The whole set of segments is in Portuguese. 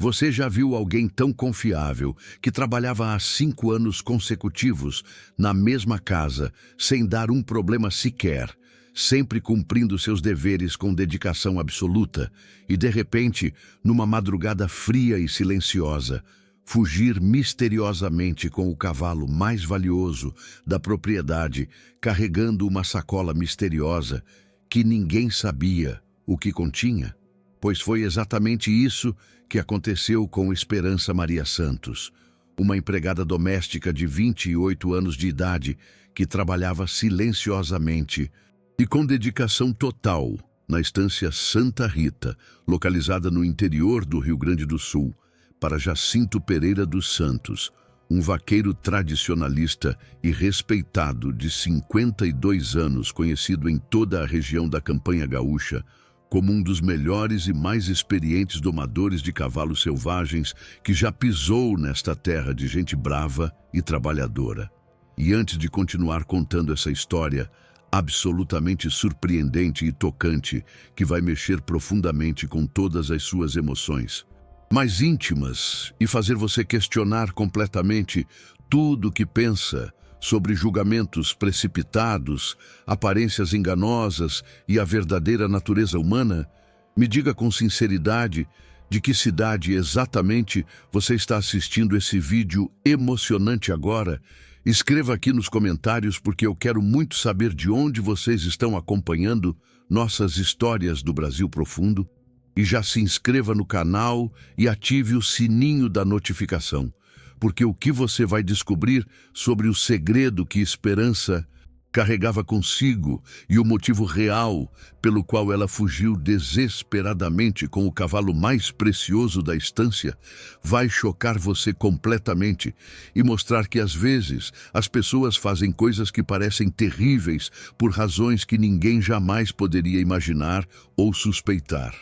Você já viu alguém tão confiável que trabalhava há 5 anos consecutivos na mesma casa, sem dar um problema sequer, sempre cumprindo seus deveres com dedicação absoluta, e de repente, numa madrugada fria e silenciosa, fugir misteriosamente com o cavalo mais valioso da propriedade, carregando uma sacola misteriosa que ninguém sabia o que continha? Pois foi exatamente isso que aconteceu com Esperança Maria Santos, uma empregada doméstica de 28 anos de idade que trabalhava silenciosamente e com dedicação total na estância Santa Rita, localizada no interior do Rio Grande do Sul, para Jacinto Pereira dos Santos, um vaqueiro tradicionalista e respeitado de 52 anos, conhecido em toda a região da Campanha Gaúcha como um dos melhores e mais experientes domadores de cavalos selvagens que já pisou nesta terra de gente brava e trabalhadora. E antes de continuar contando essa história absolutamente surpreendente e tocante, que vai mexer profundamente com todas as suas emoções mais íntimas e fazer você questionar completamente tudo o que pensa sobre julgamentos precipitados, aparências enganosas e a verdadeira natureza humana, me diga com sinceridade de que cidade exatamente você está assistindo esse vídeo emocionante agora. Escreva aqui nos comentários, porque eu quero muito saber de onde vocês estão acompanhando nossas histórias do Brasil Profundo. E já se inscreva no canal e ative o sininho da notificação, porque o que você vai descobrir sobre o segredo que Esperança carregava consigo e o motivo real pelo qual ela fugiu desesperadamente com o cavalo mais precioso da estância vai chocar você completamente e mostrar que às vezes as pessoas fazem coisas que parecem terríveis por razões que ninguém jamais poderia imaginar ou suspeitar.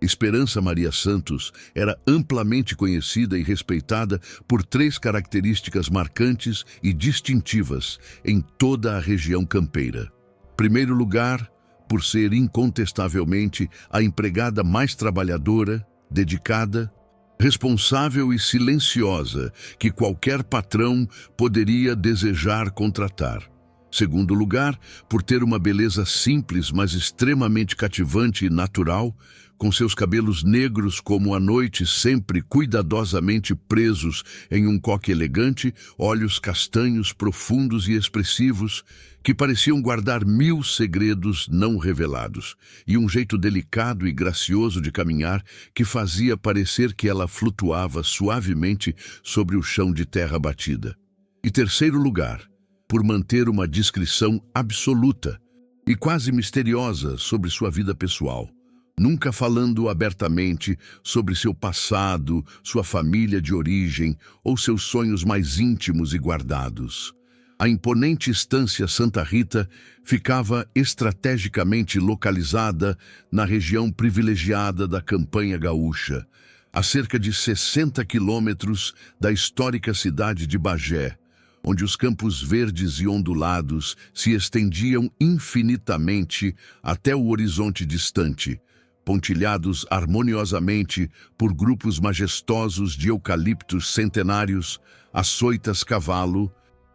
Esperança Maria Santos era amplamente conhecida e respeitada por 3 características marcantes e distintivas em toda a região campeira. Em primeiro lugar, por ser incontestavelmente a empregada mais trabalhadora, dedicada, responsável e silenciosa que qualquer patrão poderia desejar contratar. Segundo lugar, por ter uma beleza simples, mas extremamente cativante e natural, com seus cabelos negros como a noite sempre cuidadosamente presos em um coque elegante, olhos castanhos profundos e expressivos, que pareciam guardar 1000 segredos não revelados, e um jeito delicado e gracioso de caminhar que fazia parecer que ela flutuava suavemente sobre o chão de terra batida. Em terceiro lugar, por manter uma discrição absoluta e quase misteriosa sobre sua vida pessoal, nunca falando abertamente sobre seu passado, sua família de origem ou seus sonhos mais íntimos e guardados. A imponente estância Santa Rita ficava estrategicamente localizada na região privilegiada da Campanha Gaúcha, a cerca de 60 quilômetros da histórica cidade de Bagé, onde os campos verdes e ondulados se estendiam infinitamente até o horizonte distante, pontilhados harmoniosamente por grupos majestosos de eucaliptos centenários, açoitas-cavalo,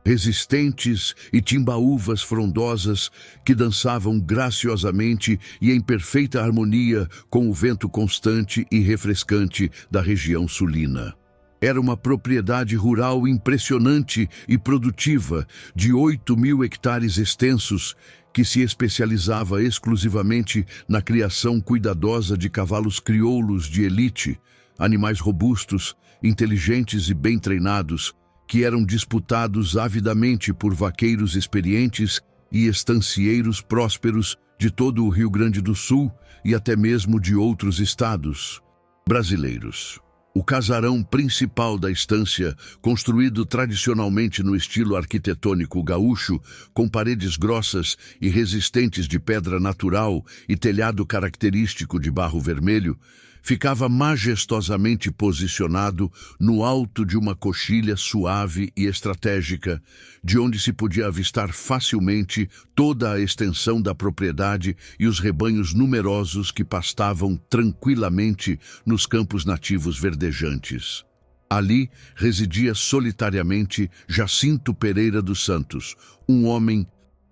resistentes e timbaúvas frondosas que dançavam graciosamente e em perfeita harmonia com o vento constante e refrescante da região sulina. Era uma propriedade rural impressionante e produtiva de 8.000 hectares extensos, que se especializava exclusivamente na criação cuidadosa de cavalos crioulos de elite, animais robustos, inteligentes e bem treinados, que eram disputados avidamente por vaqueiros experientes e estancieiros prósperos de todo o Rio Grande do Sul e até mesmo de outros estados brasileiros. O casarão principal da estância, construído tradicionalmente no estilo arquitetônico gaúcho, com paredes grossas e resistentes de pedra natural e telhado característico de barro vermelho, ficava majestosamente posicionado no alto de uma coxilha suave e estratégica, de onde se podia avistar facilmente toda a extensão da propriedade e os rebanhos numerosos que pastavam tranquilamente nos campos nativos verdejantes. Ali residia solitariamente Jacinto Pereira dos Santos, um homem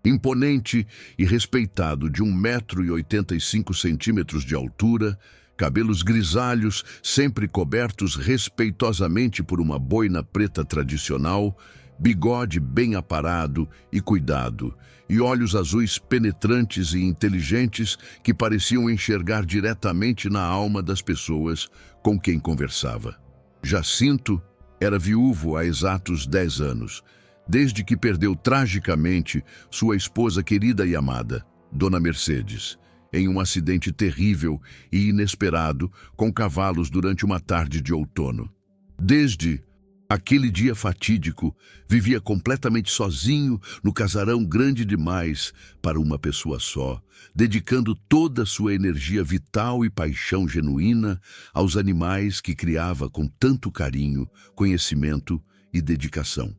imponente e respeitado de 1,85 m de altura, cabelos grisalhos, sempre cobertos respeitosamente por uma boina preta tradicional, bigode bem aparado e cuidado, e olhos azuis penetrantes e inteligentes que pareciam enxergar diretamente na alma das pessoas com quem conversava. Jacinto era viúvo há exatos 10 anos, desde que perdeu tragicamente sua esposa querida e amada, Dona Mercedes, em um acidente terrível e inesperado com cavalos durante uma tarde de outono. Desde aquele dia fatídico, vivia completamente sozinho no casarão grande demais para uma pessoa só, dedicando toda a sua energia vital e paixão genuína aos animais que criava com tanto carinho, conhecimento e dedicação.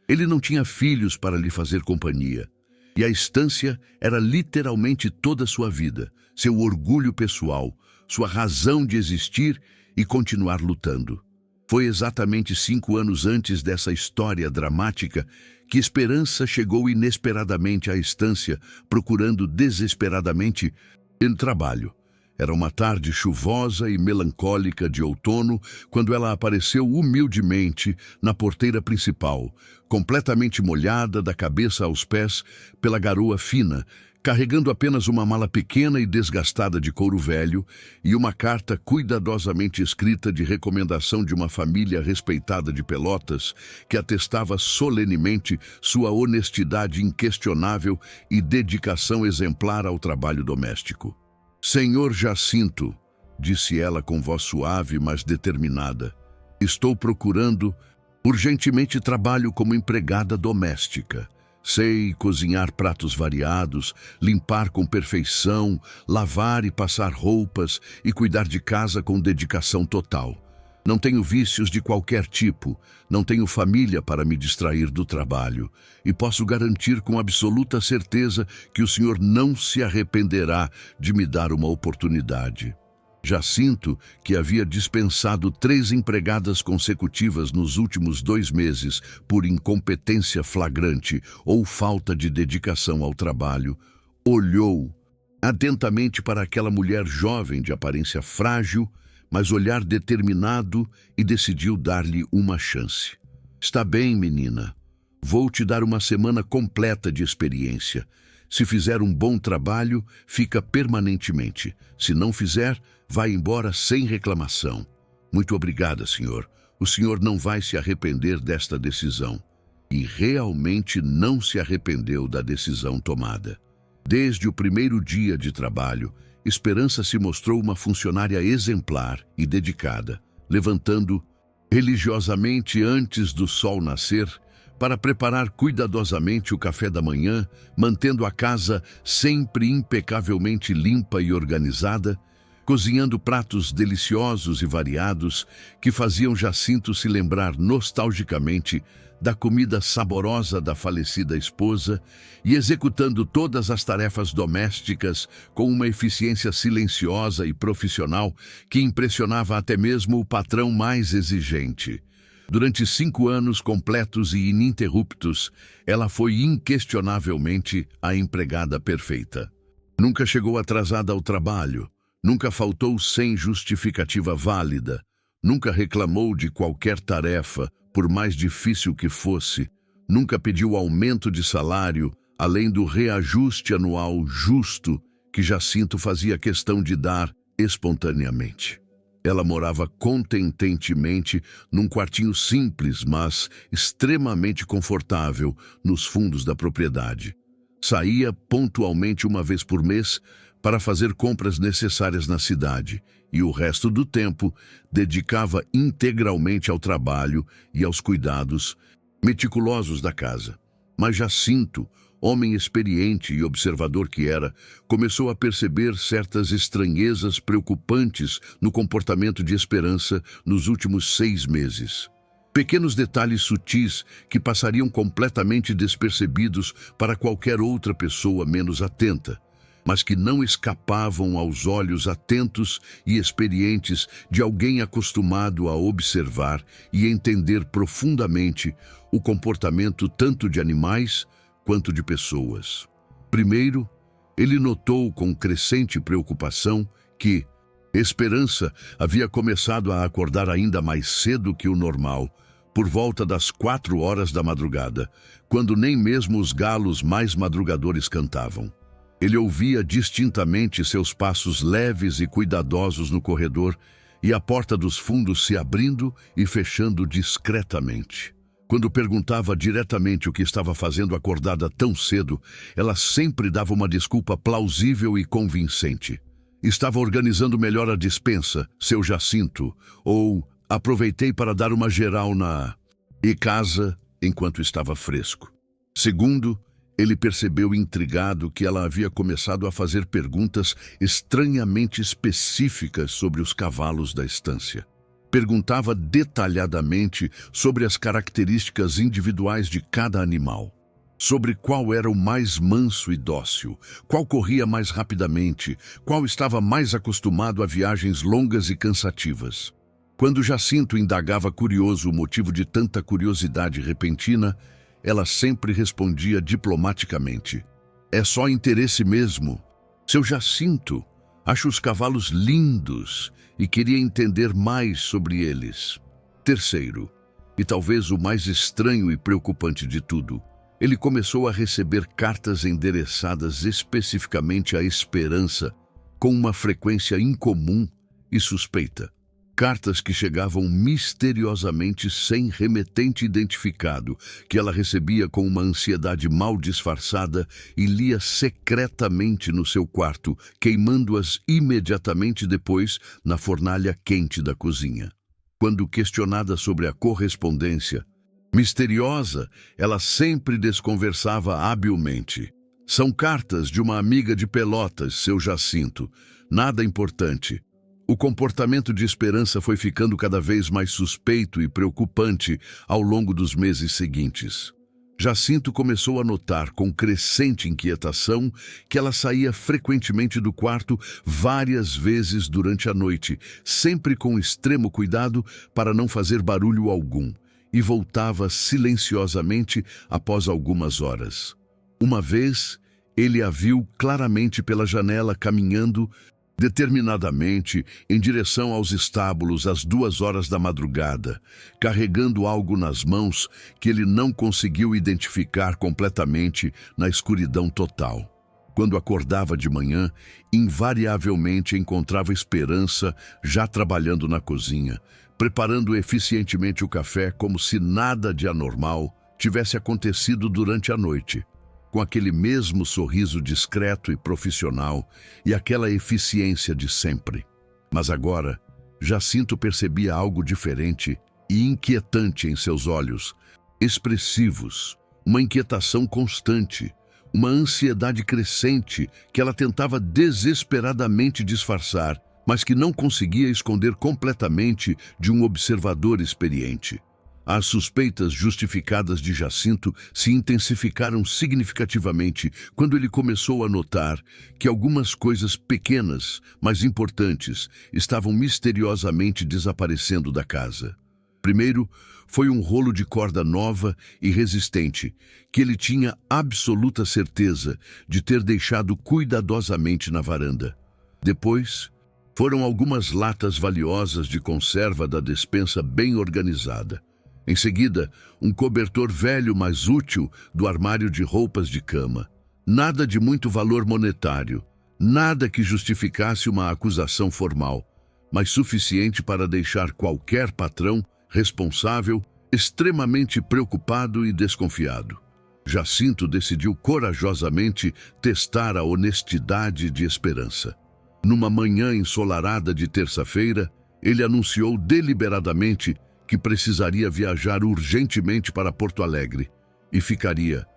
Ele não tinha filhos para lhe fazer companhia, e a estância era literalmente toda a sua vida, seu orgulho pessoal, sua razão de existir e continuar lutando. Foi exatamente 5 anos antes dessa história dramática que Esperança chegou inesperadamente à estância, procurando desesperadamente trabalho. Era uma tarde chuvosa e melancólica de outono quando ela apareceu humildemente na porteira principal, completamente molhada da cabeça aos pés pela garoa fina, carregando apenas uma mala pequena e desgastada de couro velho e uma carta cuidadosamente escrita de recomendação de uma família respeitada de Pelotas que atestava solenemente sua honestidade inquestionável e dedicação exemplar ao trabalho doméstico. "Senhor Jacinto", disse ela com voz suave, mas determinada, "estou procurando urgentemente trabalho como empregada doméstica. Sei cozinhar pratos variados, limpar com perfeição, lavar e passar roupas e cuidar de casa com dedicação total. Não tenho vícios de qualquer tipo, não tenho família para me distrair do trabalho, e posso garantir com absoluta certeza que o senhor não se arrependerá de me dar uma oportunidade." Jacinto, que havia dispensado 3 empregadas consecutivas nos últimos 2 meses por incompetência flagrante ou falta de dedicação ao trabalho, olhou atentamente para aquela mulher jovem de aparência frágil, mas olhar determinado, e decidiu dar-lhe uma chance. "Está bem, menina. Vou te dar uma semana completa de experiência. Se fizer um bom trabalho, fica permanentemente. Se não fizer, vai embora sem reclamação." "Muito obrigada, senhor. O senhor não vai se arrepender desta decisão." E realmente não se arrependeu da decisão tomada. Desde o primeiro dia de trabalho, Esperança se mostrou uma funcionária exemplar e dedicada, levantando religiosamente antes do sol nascer para preparar cuidadosamente o café da manhã, mantendo a casa sempre impecavelmente limpa e organizada, cozinhando pratos deliciosos e variados que faziam Jacinto se lembrar nostalgicamente da comida saborosa da falecida esposa e executando todas as tarefas domésticas com uma eficiência silenciosa e profissional que impressionava até mesmo o patrão mais exigente. Durante 5 anos completos e ininterruptos, ela foi inquestionavelmente a empregada perfeita. Nunca chegou atrasada ao trabalho, nunca faltou sem justificativa válida, nunca reclamou de qualquer tarefa, por mais difícil que fosse, nunca pediu aumento de salário, além do reajuste anual justo que Jacinto fazia questão de dar espontaneamente. Ela morava contententemente num quartinho simples, mas extremamente confortável, nos fundos da propriedade. Saía pontualmente uma vez por mês para fazer compras necessárias na cidade e o resto do tempo dedicava integralmente ao trabalho e aos cuidados meticulosos da casa. Mas Jacinto, homem experiente e observador que era, começou a perceber certas estranhezas preocupantes no comportamento de Esperança nos últimos 6 meses. Pequenos detalhes sutis que passariam completamente despercebidos para qualquer outra pessoa menos atenta, mas que não escapavam aos olhos atentos e experientes de alguém acostumado a observar e entender profundamente o comportamento tanto de animais quanto de pessoas. Primeiro, ele notou com crescente preocupação que Esperança havia começado a acordar ainda mais cedo que o normal, por volta das 4 horas da madrugada, quando nem mesmo os galos mais madrugadores cantavam. Ele ouvia distintamente seus passos leves e cuidadosos no corredor e a porta dos fundos se abrindo e fechando discretamente. Quando perguntava diretamente o que estava fazendo acordada tão cedo, ela sempre dava uma desculpa plausível e convincente. Estava organizando melhor a despensa, seu Jacinto, ou aproveitei para dar uma geral e casa enquanto estava fresco. Segundo, ele percebeu intrigado que ela havia começado a fazer perguntas estranhamente específicas sobre os cavalos da estância. Perguntava detalhadamente sobre as características individuais de cada animal, sobre qual era o mais manso e dócil, qual corria mais rapidamente, qual estava mais acostumado a viagens longas e cansativas. Quando Jacinto indagava curioso o motivo de tanta curiosidade repentina, ela sempre respondia diplomaticamente: "É só interesse mesmo. Seu Jacinto, acho os cavalos lindos e queria entender mais sobre eles." Terceiro, e talvez o mais estranho e preocupante de tudo, ele começou a receber cartas endereçadas especificamente à Esperança com uma frequência incomum e suspeita. Cartas que chegavam misteriosamente sem remetente identificado, que ela recebia com uma ansiedade mal disfarçada e lia secretamente no seu quarto, queimando-as imediatamente depois na fornalha quente da cozinha. Quando questionada sobre a correspondência misteriosa, ela sempre desconversava habilmente. "São cartas de uma amiga de Pelotas, seu Jacinto. Nada importante." O comportamento de Esperança foi ficando cada vez mais suspeito e preocupante ao longo dos meses seguintes. Jacinto começou a notar com crescente inquietação que ela saía frequentemente do quarto várias vezes durante a noite, sempre com extremo cuidado para não fazer barulho algum, e voltava silenciosamente após algumas horas. Uma vez, ele a viu claramente pela janela caminhando determinadamente em direção aos estábulos às 2 horas da madrugada, carregando algo nas mãos que ele não conseguiu identificar completamente na escuridão total. Quando acordava de manhã, invariavelmente encontrava Esperança já trabalhando na cozinha, preparando eficientemente o café como se nada de anormal tivesse acontecido durante a noite. Com aquele mesmo sorriso discreto e profissional e aquela eficiência de sempre. Mas agora, Jacinto percebia algo diferente e inquietante em seus olhos, expressivos, uma inquietação constante, uma ansiedade crescente que ela tentava desesperadamente disfarçar, mas que não conseguia esconder completamente de um observador experiente. As suspeitas justificadas de Jacinto se intensificaram significativamente quando ele começou a notar que algumas coisas pequenas, mas importantes, estavam misteriosamente desaparecendo da casa. Primeiro, foi um rolo de corda nova e resistente, que ele tinha absoluta certeza de ter deixado cuidadosamente na varanda. Depois, foram algumas latas valiosas de conserva da despensa bem organizada. Em seguida, um cobertor velho mas útil do armário de roupas de cama. Nada de muito valor monetário, nada que justificasse uma acusação formal, mas suficiente para deixar qualquer patrão responsável extremamente preocupado e desconfiado. Jacinto decidiu corajosamente testar a honestidade de Esperança. Numa manhã ensolarada de terça-feira, ele anunciou deliberadamente que precisaria viajar urgentemente para Porto Alegre e ficaria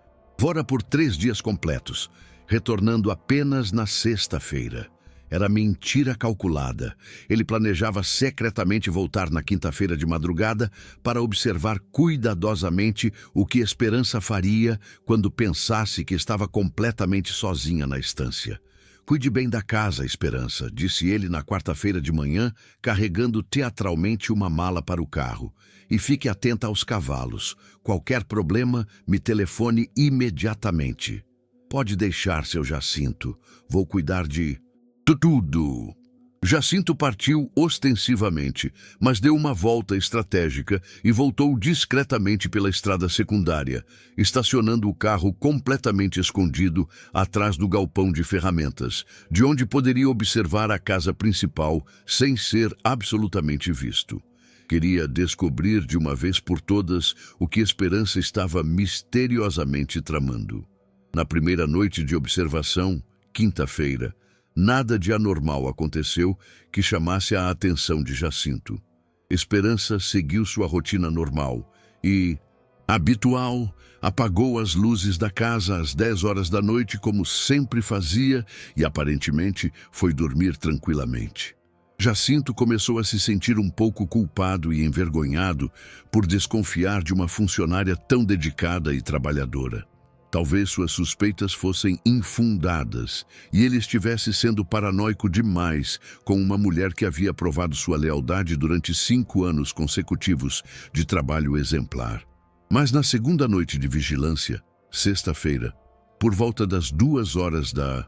Fora por 3 dias completos, retornando apenas na sexta-feira. Era mentira calculada. Ele planejava secretamente voltar na quinta-feira de madrugada para observar cuidadosamente o que Esperança faria quando pensasse que estava completamente sozinha na estância. "Cuide bem da casa, Esperança", disse ele na quarta-feira de manhã, carregando teatralmente uma mala para o carro. "E fique atenta aos cavalos. Qualquer problema, me telefone imediatamente." "Pode deixar, seu Jacinto. Vou cuidar de tudo." Jacinto partiu ostensivamente, mas deu uma volta estratégica e voltou discretamente pela estrada secundária, estacionando o carro completamente escondido atrás do galpão de ferramentas, de onde poderia observar a casa principal sem ser absolutamente visto. Queria descobrir de uma vez por todas o que Esperança estava misteriosamente tramando. Na primeira noite de observação, quinta-feira, nada de anormal aconteceu que chamasse a atenção de Jacinto. Esperança seguiu sua rotina normal e, habitual, apagou as luzes da casa às 10 horas da noite, como sempre fazia, e aparentemente foi dormir tranquilamente. Jacinto começou a se sentir um pouco culpado e envergonhado por desconfiar de uma funcionária tão dedicada e trabalhadora. Talvez suas suspeitas fossem infundadas e ele estivesse sendo paranoico demais com uma mulher que havia provado sua lealdade durante 5 anos consecutivos de trabalho exemplar. Mas na segunda noite de vigilância, sexta-feira, por volta das 2 horas da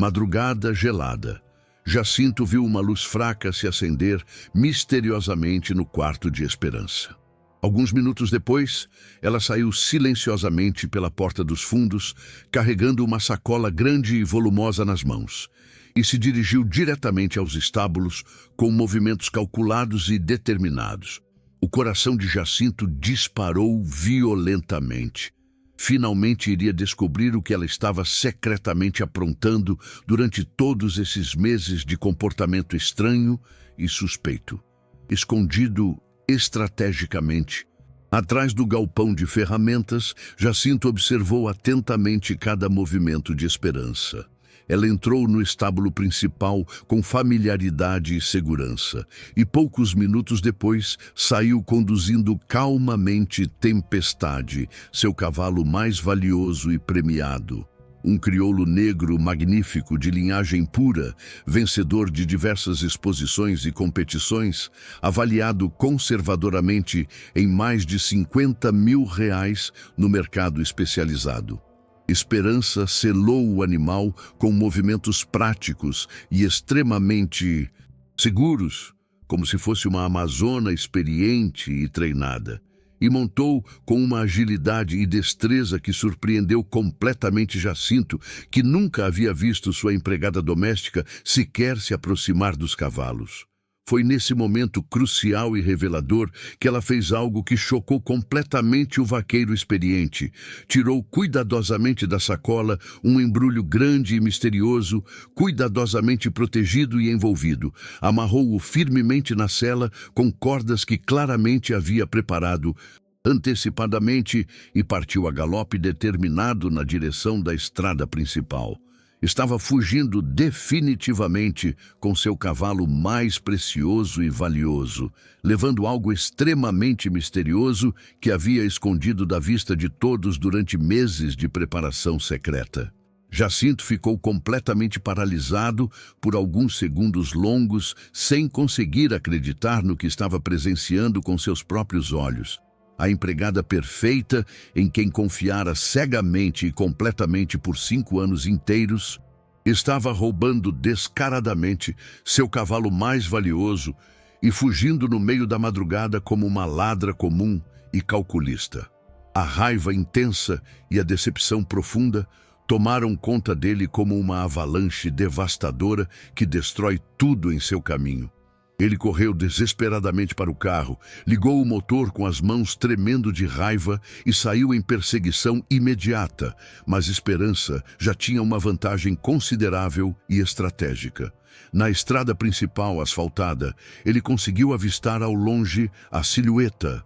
madrugada gelada, Jacinto viu uma luz fraca se acender misteriosamente no quarto de Esperança. Alguns minutos depois, ela saiu silenciosamente pela porta dos fundos, carregando uma sacola grande e volumosa nas mãos, e se dirigiu diretamente aos estábulos com movimentos calculados e determinados. O coração de Jacinto disparou violentamente. Finalmente iria descobrir o que ela estava secretamente aprontando durante todos esses meses de comportamento estranho e suspeito. Escondido estrategicamente, atrás do galpão de ferramentas, Jacinto observou atentamente cada movimento de Esperança. Ela entrou no estábulo principal com familiaridade e segurança, e poucos minutos depois saiu conduzindo calmamente Tempestade, seu cavalo mais valioso e premiado. Um crioulo negro magnífico de linhagem pura, vencedor de diversas exposições e competições, avaliado conservadoramente em mais de R$ 50.000 no mercado especializado. Esperança selou o animal com movimentos práticos e extremamente seguros, como se fosse uma amazona experiente e treinada, e montou com uma agilidade e destreza que surpreendeu completamente Jacinto, que nunca havia visto sua empregada doméstica sequer se aproximar dos cavalos. Foi nesse momento crucial e revelador que ela fez algo que chocou completamente o vaqueiro experiente. Tirou cuidadosamente da sacola um embrulho grande e misterioso, cuidadosamente protegido e envolvido. Amarrou-o firmemente na sela com cordas que claramente havia preparado antecipadamente e partiu a galope determinado na direção da estrada principal. Estava fugindo definitivamente com seu cavalo mais precioso e valioso, levando algo extremamente misterioso que havia escondido da vista de todos durante meses de preparação secreta. Jacinto ficou completamente paralisado por alguns segundos longos, sem conseguir acreditar no que estava presenciando com seus próprios olhos. A empregada perfeita, em quem confiara cegamente e completamente por 5 anos inteiros, estava roubando descaradamente seu cavalo mais valioso e fugindo no meio da madrugada como uma ladra comum e calculista. A raiva intensa e a decepção profunda tomaram conta dele como uma avalanche devastadora que destrói tudo em seu caminho. Ele correu desesperadamente para o carro, ligou o motor com as mãos tremendo de raiva e saiu em perseguição imediata, mas Esperança já tinha uma vantagem considerável e estratégica. Na estrada principal asfaltada, ele conseguiu avistar ao longe a silhueta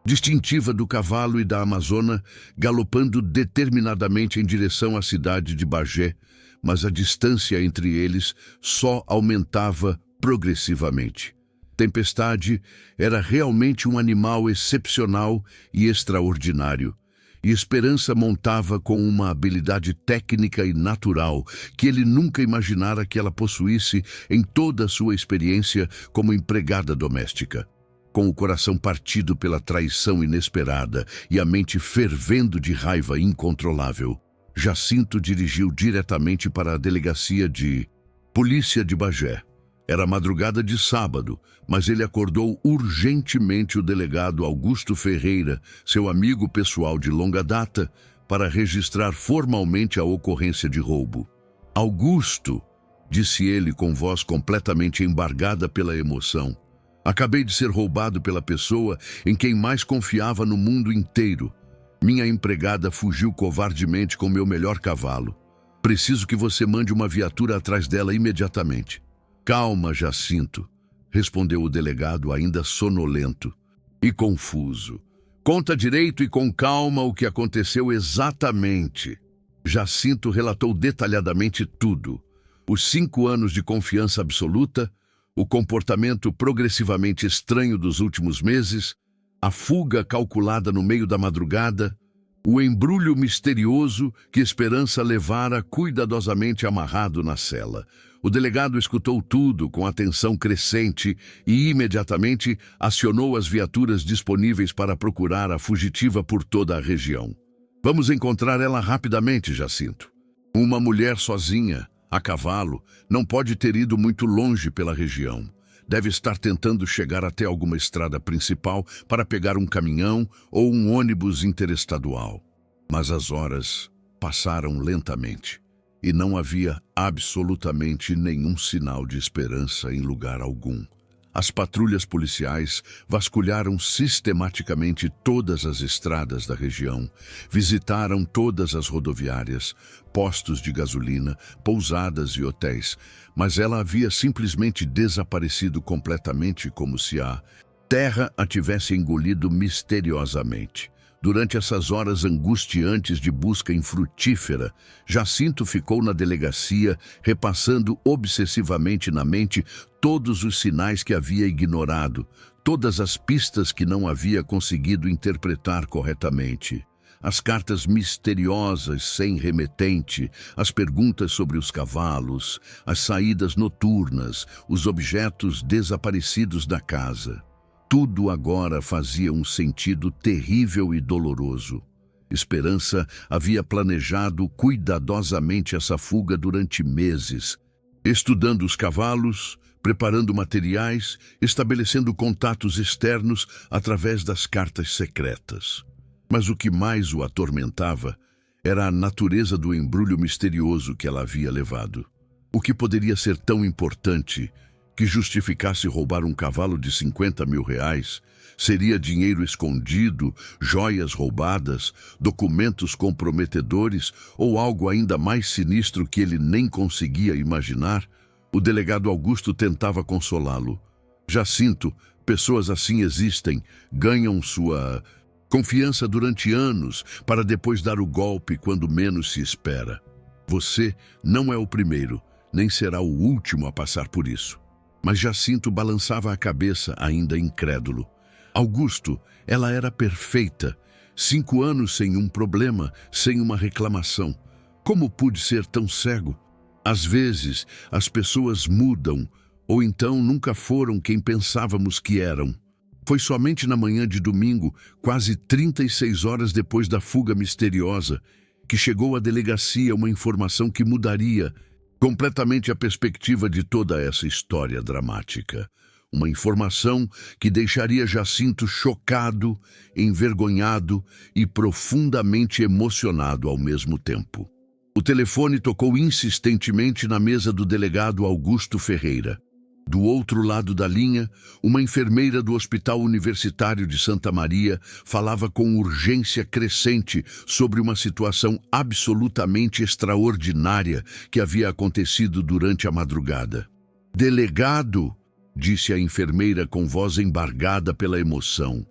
distintiva do cavalo e da amazona, galopando determinadamente em direção à cidade de Bagé, mas a distância entre eles só aumentava progressivamente. Tempestade era realmente um animal excepcional e extraordinário, e Esperança montava com uma habilidade técnica e natural que ele nunca imaginara que ela possuísse em toda a sua experiência como empregada doméstica. Com o coração partido pela traição inesperada e a mente fervendo de raiva incontrolável, Jacinto dirigiu diretamente para a delegacia de polícia de Bagé. Era madrugada de sábado, mas ele acordou urgentemente o delegado Augusto Ferreira, seu amigo pessoal de longa data, para registrar formalmente a ocorrência de roubo. Augusto, disse ele com voz completamente embargada pela emoção, acabei de ser roubado pela pessoa em quem mais confiava no mundo inteiro. Minha empregada fugiu covardemente com meu melhor cavalo. Preciso que você mande uma viatura atrás dela imediatamente. Calma, Jacinto, respondeu o delegado ainda sonolento e confuso. Conta direito e com calma o que aconteceu exatamente. Jacinto relatou detalhadamente tudo. Os 5 anos de confiança absoluta, o comportamento progressivamente estranho dos últimos meses, a fuga calculada no meio da madrugada, o embrulho misterioso que Esperança levara cuidadosamente amarrado na cela. O delegado escutou tudo com atenção crescente e imediatamente acionou as viaturas disponíveis para procurar a fugitiva por toda a região. Vamos encontrar ela rapidamente, Jacinto. Uma mulher sozinha, a cavalo, não pode ter ido muito longe pela região. Deve estar tentando chegar até alguma estrada principal para pegar um caminhão ou um ônibus interestadual. Mas as horas passaram lentamente e não havia absolutamente nenhum sinal de esperança em lugar algum. As patrulhas policiais vasculharam sistematicamente todas as estradas da região, visitaram todas as rodoviárias, postos de gasolina, pousadas e hotéis, mas ela havia simplesmente desaparecido completamente, como se a terra a tivesse engolido misteriosamente. Durante essas horas angustiantes de busca infrutífera, Jacinto ficou na delegacia, repassando obsessivamente na mente todos os sinais que havia ignorado, todas as pistas que não havia conseguido interpretar corretamente. As cartas misteriosas sem remetente, as perguntas sobre os cavalos, as saídas noturnas, os objetos desaparecidos da casa. Tudo agora fazia um sentido terrível e doloroso. Esperança havia planejado cuidadosamente essa fuga durante meses, estudando os cavalos, preparando materiais, estabelecendo contatos externos através das cartas secretas. Mas o que mais o atormentava era a natureza do embrulho misterioso que ela havia levado. O que poderia ser tão importante que justificasse roubar um cavalo de 50 mil reais? Seria dinheiro escondido, joias roubadas, documentos comprometedores ou algo ainda mais sinistro que ele nem conseguia imaginar? O delegado Augusto tentava consolá-lo. Jacinto, pessoas assim existem, ganham sua confiança durante anos para depois dar o golpe quando menos se espera. Você não é o primeiro, nem será o último a passar por isso. Mas Jacinto balançava a cabeça, ainda incrédulo. Augusto, ela era perfeita. 5 anos sem um problema, sem uma reclamação. Como pude ser tão cego? Às vezes, as pessoas mudam, ou então nunca foram quem pensávamos que eram. Foi somente na manhã de domingo, quase 36 horas depois da fuga misteriosa, que chegou à delegacia uma informação que mudaria completamente a perspectiva de toda essa história dramática. Uma informação que deixaria Jacinto chocado, envergonhado e profundamente emocionado ao mesmo tempo. O telefone tocou insistentemente na mesa do delegado Augusto Ferreira. Do outro lado da linha, uma enfermeira do Hospital Universitário de Santa Maria falava com urgência crescente sobre uma situação absolutamente extraordinária que havia acontecido durante a madrugada. "Delegado", disse a enfermeira com voz embargada pela emoção,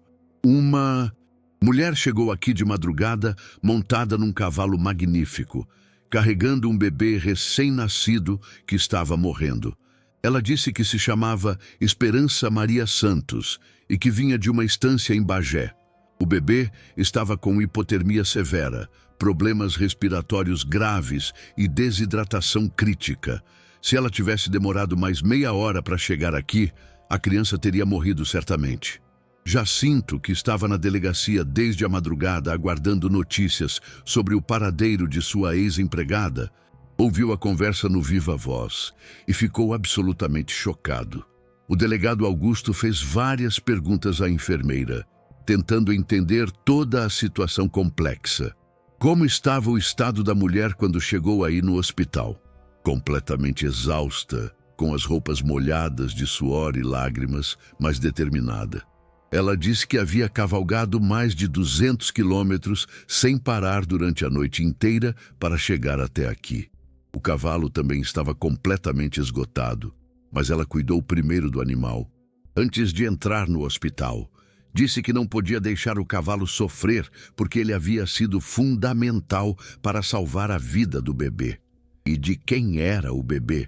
Uma mulher chegou aqui de madrugada montada num cavalo magnífico, carregando um bebê recém-nascido que estava morrendo. Ela disse que se chamava Esperança Maria Santos e que vinha de uma estância em Bagé. O bebê estava com hipotermia severa, problemas respiratórios graves e desidratação crítica. Se ela tivesse demorado mais meia hora para chegar aqui, a criança teria morrido certamente. Jacinto, que estava na delegacia desde a madrugada aguardando notícias sobre o paradeiro de sua ex-empregada, ouviu a conversa no viva voz e ficou absolutamente chocado. O delegado Augusto fez várias perguntas à enfermeira, tentando entender toda a situação complexa. Como estava o estado da mulher quando chegou aí no hospital? Completamente exausta, com as roupas molhadas de suor e lágrimas, mas determinada. Ela disse que havia cavalgado mais de 200 quilômetros sem parar durante a noite inteira para chegar até aqui. O cavalo também estava completamente esgotado, mas ela cuidou primeiro do animal. Antes de entrar no hospital, disse que não podia deixar o cavalo sofrer porque ele havia sido fundamental para salvar a vida do bebê. E de quem era o bebê?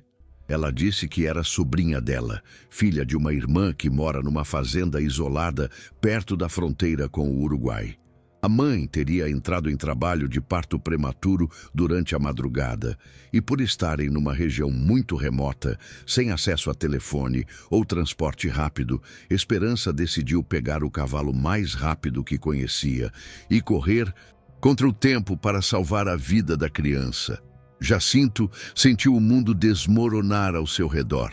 Ela disse que era sobrinha dela, filha de uma irmã que mora numa fazenda isolada perto da fronteira com o Uruguai. A mãe teria entrado em trabalho de parto prematuro durante a madrugada e, por estarem numa região muito remota, sem acesso a telefone ou transporte rápido, Esperança decidiu pegar o cavalo mais rápido que conhecia e correr contra o tempo para salvar a vida da criança. Jacinto sentiu o mundo desmoronar ao seu redor.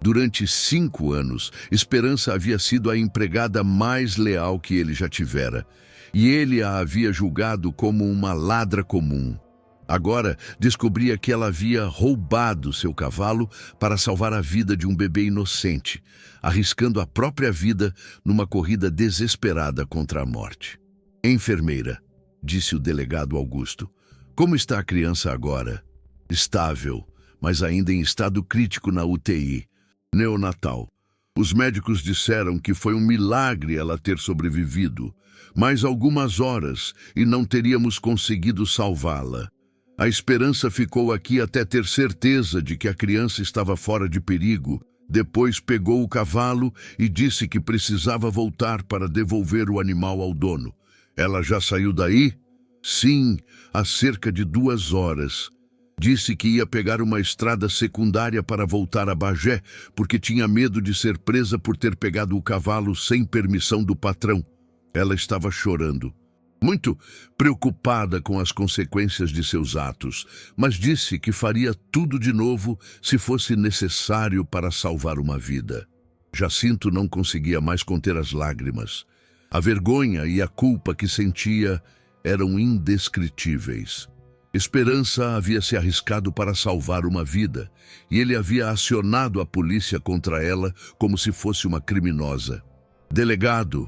Durante 5 anos, Esperança havia sido a empregada mais leal que ele já tivera, e ele a havia julgado como uma ladra comum. Agora, descobria que ela havia roubado seu cavalo para salvar a vida de um bebê inocente, arriscando a própria vida numa corrida desesperada contra a morte. Enfermeira, disse o delegado Augusto, como está a criança agora? Estável, mas ainda em estado crítico na UTI. Neonatal. Os médicos disseram que foi um milagre ela ter sobrevivido. Mais algumas horas e não teríamos conseguido salvá-la. A Esperança ficou aqui até ter certeza de que a criança estava fora de perigo. Depois pegou o cavalo e disse que precisava voltar para devolver o animal ao dono. Ela já saiu daí? Sim, há cerca de 2 horas. Disse que ia pegar uma estrada secundária para voltar a Bagé, porque tinha medo de ser presa por ter pegado o cavalo sem permissão do patrão. Ela estava chorando, muito preocupada com as consequências de seus atos, mas disse que faria tudo de novo se fosse necessário para salvar uma vida. Jacinto não conseguia mais conter as lágrimas. A vergonha e a culpa que sentia eram indescritíveis. Esperança havia se arriscado para salvar uma vida, e ele havia acionado a polícia contra ela como se fosse uma criminosa. Delegado,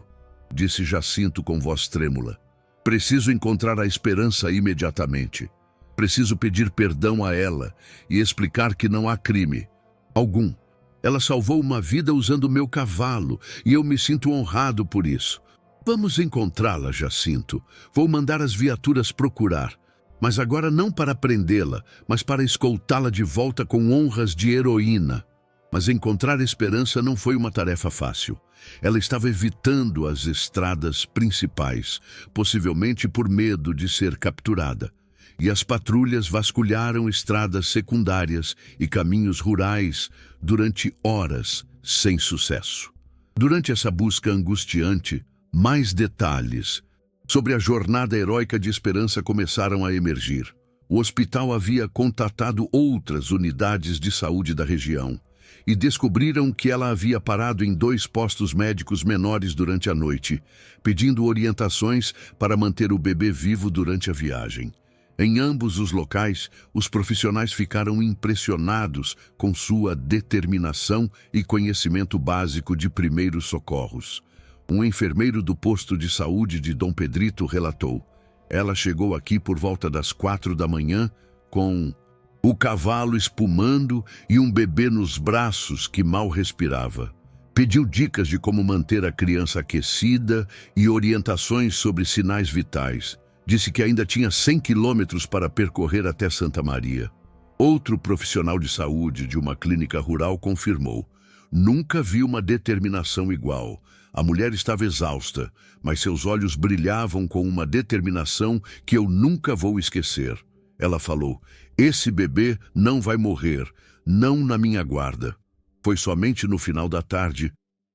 disse Jacinto com voz trêmula, preciso encontrar a Esperança imediatamente. Preciso pedir perdão a ela e explicar que não há crime algum. Ela salvou uma vida usando meu cavalo, e eu me sinto honrado por isso. Vamos encontrá-la, Jacinto. Vou mandar as viaturas procurar. Mas agora não para prendê-la, mas para escoltá-la de volta com honras de heroína. Mas encontrar Esperança não foi uma tarefa fácil. Ela estava evitando as estradas principais, possivelmente por medo de ser capturada. E as patrulhas vasculharam estradas secundárias e caminhos rurais durante horas, sem sucesso. Durante essa busca angustiante, mais detalhes sobre a jornada heróica de Esperança começaram a emergir. O hospital havia contatado outras unidades de saúde da região e descobriram que ela havia parado em 2 postos médicos menores durante a noite, pedindo orientações para manter o bebê vivo durante a viagem. Em ambos os locais, os profissionais ficaram impressionados com sua determinação e conhecimento básico de primeiros socorros. Um enfermeiro do posto de saúde de Dom Pedrito relatou: ela chegou aqui por volta das 4 da manhã com o cavalo espumando e um bebê nos braços que mal respirava. Pediu dicas de como manter a criança aquecida e orientações sobre sinais vitais. Disse que ainda tinha 100 quilômetros para percorrer até Santa Maria. Outro profissional de saúde de uma clínica rural confirmou: nunca vi uma determinação igual. A mulher estava exausta, mas seus olhos brilhavam com uma determinação que eu nunca vou esquecer. Ela falou: esse bebê não vai morrer, não na minha guarda. Foi somente no final da tarde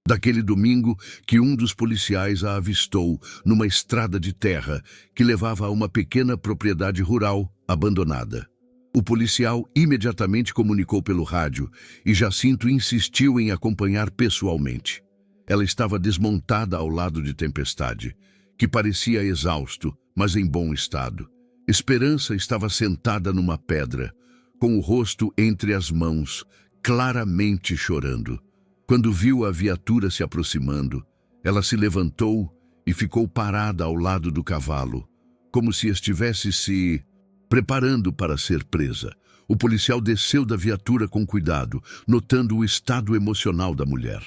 daquele domingo que um dos policiais a avistou numa estrada de terra que levava a uma pequena propriedade rural abandonada. O policial imediatamente comunicou pelo rádio e Jacinto insistiu em acompanhar pessoalmente. Ela estava desmontada ao lado de Tempestade, que parecia exausto, mas em bom estado. Esperança estava sentada numa pedra, com o rosto entre as mãos, claramente chorando. Quando viu a viatura se aproximando, ela se levantou e ficou parada ao lado do cavalo, como se estivesse se preparando para ser presa. O policial desceu da viatura com cuidado, notando o estado emocional da mulher.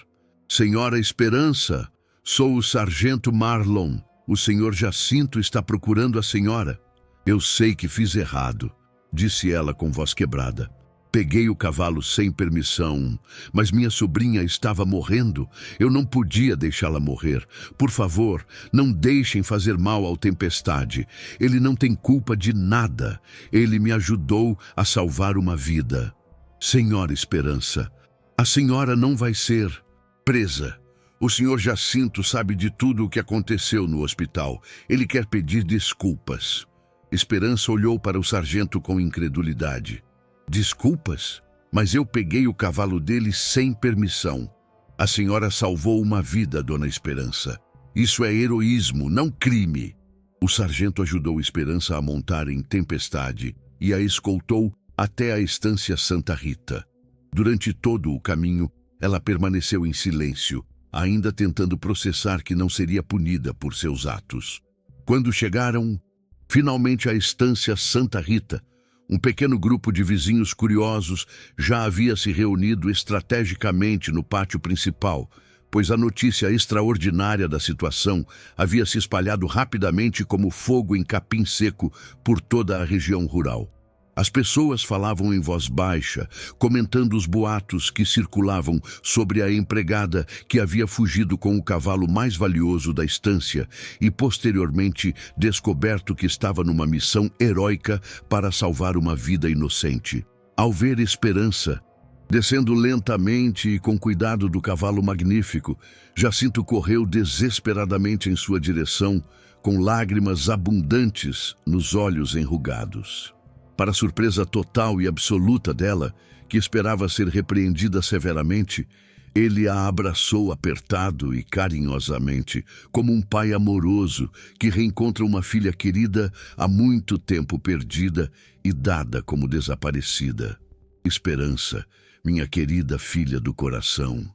Senhora Esperança, sou o sargento Marlon. O senhor Jacinto está procurando a senhora. Eu sei que fiz errado, disse ela com voz quebrada. Peguei o cavalo sem permissão, mas minha sobrinha estava morrendo. Eu não podia deixá-la morrer. Por favor, não deixem fazer mal ao Tempestade. Ele não tem culpa de nada. Ele me ajudou a salvar uma vida. Senhora Esperança, a senhora não vai ser presa. O senhor Jacinto sabe de tudo o que aconteceu no hospital. Ele quer pedir desculpas. Esperança olhou para o sargento com incredulidade. Desculpas? Mas eu peguei o cavalo dele sem permissão. A senhora salvou uma vida, dona Esperança. Isso é heroísmo, não crime. O sargento ajudou Esperança a montar em Tempestade e a escoltou até a estância Santa Rita. Durante todo o caminho, ela permaneceu em silêncio, ainda tentando processar que não seria punida por seus atos. Quando chegaram, finalmente, à estância Santa Rita, um pequeno grupo de vizinhos curiosos já havia se reunido estrategicamente no pátio principal, pois a notícia extraordinária da situação havia se espalhado rapidamente como fogo em capim seco por toda a região rural. As pessoas falavam em voz baixa, comentando os boatos que circulavam sobre a empregada que havia fugido com o cavalo mais valioso da estância e posteriormente descoberto que estava numa missão heróica para salvar uma vida inocente. Ao ver Esperança descendo lentamente e com cuidado do cavalo magnífico, Jacinto correu desesperadamente em sua direção, com lágrimas abundantes nos olhos enrugados. Para surpresa total e absoluta dela, que esperava ser repreendida severamente, ele a abraçou apertado e carinhosamente, como um pai amoroso que reencontra uma filha querida há muito tempo perdida e dada como desaparecida. Esperança, minha querida filha do coração,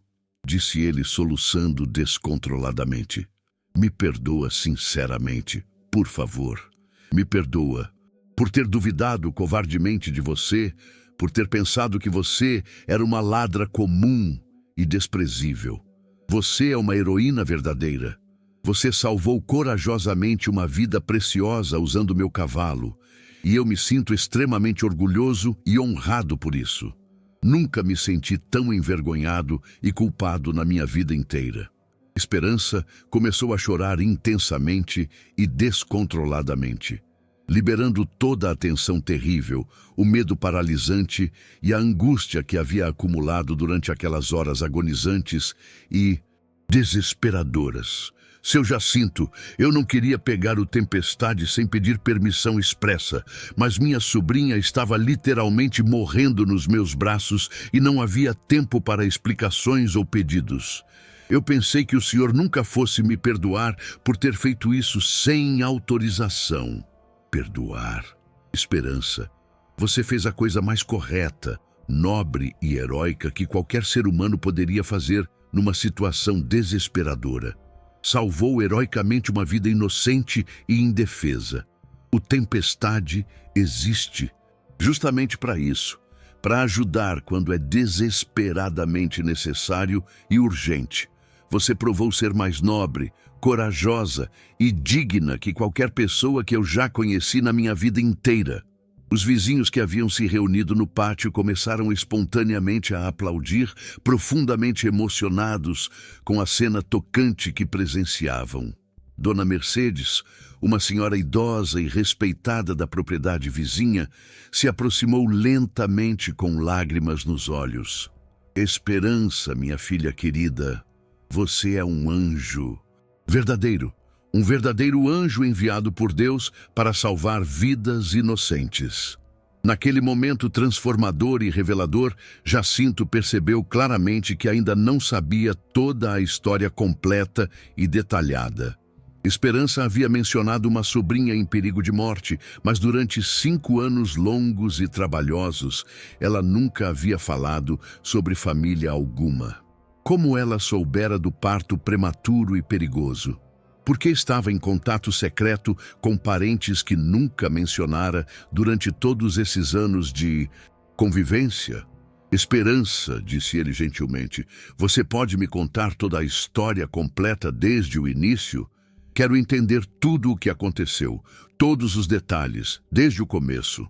disse ele soluçando descontroladamente. Me perdoa sinceramente, por favor. Me perdoa por ter duvidado covardemente de você, por ter pensado que você era uma ladra comum e desprezível. Você é uma heroína verdadeira. Você salvou corajosamente uma vida preciosa usando meu cavalo, e eu me sinto extremamente orgulhoso e honrado por isso. Nunca me senti tão envergonhado e culpado na minha vida inteira. Esperança começou a chorar intensamente e descontroladamente, liberando toda a tensão terrível, o medo paralisante e a angústia que havia acumulado durante aquelas horas agonizantes e desesperadoras. Seu Jacinto, eu não queria pegar o Tempestade sem pedir permissão expressa, mas minha sobrinha estava literalmente morrendo nos meus braços e não havia tempo para explicações ou pedidos. Eu pensei que o senhor nunca fosse me perdoar por ter feito isso sem autorização. Perdoar. Esperança, você fez a coisa mais correta, nobre e heróica que qualquer ser humano poderia fazer numa situação desesperadora. Salvou heroicamente uma vida inocente e indefesa. O Tempestade existe justamente para isso, para ajudar quando é desesperadamente necessário e urgente. Você provou ser mais nobre, corajosa e digna que qualquer pessoa que eu já conheci na minha vida inteira. Os vizinhos que haviam se reunido no pátio começaram espontaneamente a aplaudir, profundamente emocionados com a cena tocante que presenciavam. Dona Mercedes, uma senhora idosa e respeitada da propriedade vizinha, se aproximou lentamente com lágrimas nos olhos. Esperança, minha filha querida, você é um anjo. Verdadeiro, um verdadeiro anjo enviado por Deus para salvar vidas inocentes. Naquele momento transformador e revelador, Jacinto percebeu claramente que ainda não sabia toda a história completa e detalhada. Esperança havia mencionado uma sobrinha em perigo de morte, mas durante 5 anos longos e trabalhosos, ela nunca havia falado sobre família alguma. Como ela soubera do parto prematuro e perigoso? Porque estava em contato secreto com parentes que nunca mencionara durante todos esses anos de convivência? Esperança, disse ele gentilmente, você pode me contar toda a história completa desde o início? Quero entender tudo o que aconteceu, todos os detalhes, desde o começo.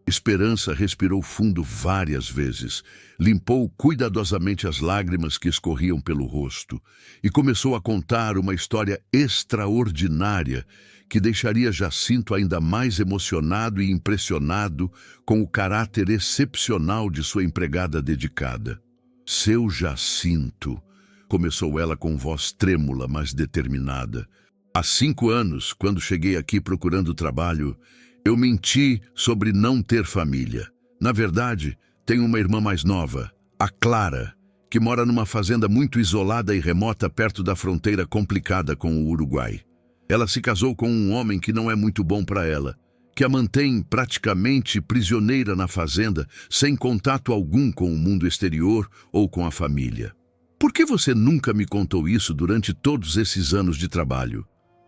Esperança respirou fundo várias vezes, limpou cuidadosamente as lágrimas que escorriam pelo rosto e começou a contar uma história extraordinária que deixaria Jacinto ainda mais emocionado e impressionado com o caráter excepcional de sua empregada dedicada. Seu Jacinto, começou ela com voz trêmula, mas determinada. Há 5 anos, quando cheguei aqui procurando trabalho, eu menti sobre não ter família. Na verdade, tenho uma irmã mais nova, a Clara, que mora numa fazenda muito isolada e remota perto da fronteira complicada com o Uruguai. Ela se casou com um homem que não é muito bom para ela, que a mantém praticamente prisioneira na fazenda, sem contato algum com o mundo exterior ou com a família. Por que você nunca me contou isso durante todos esses anos de trabalho?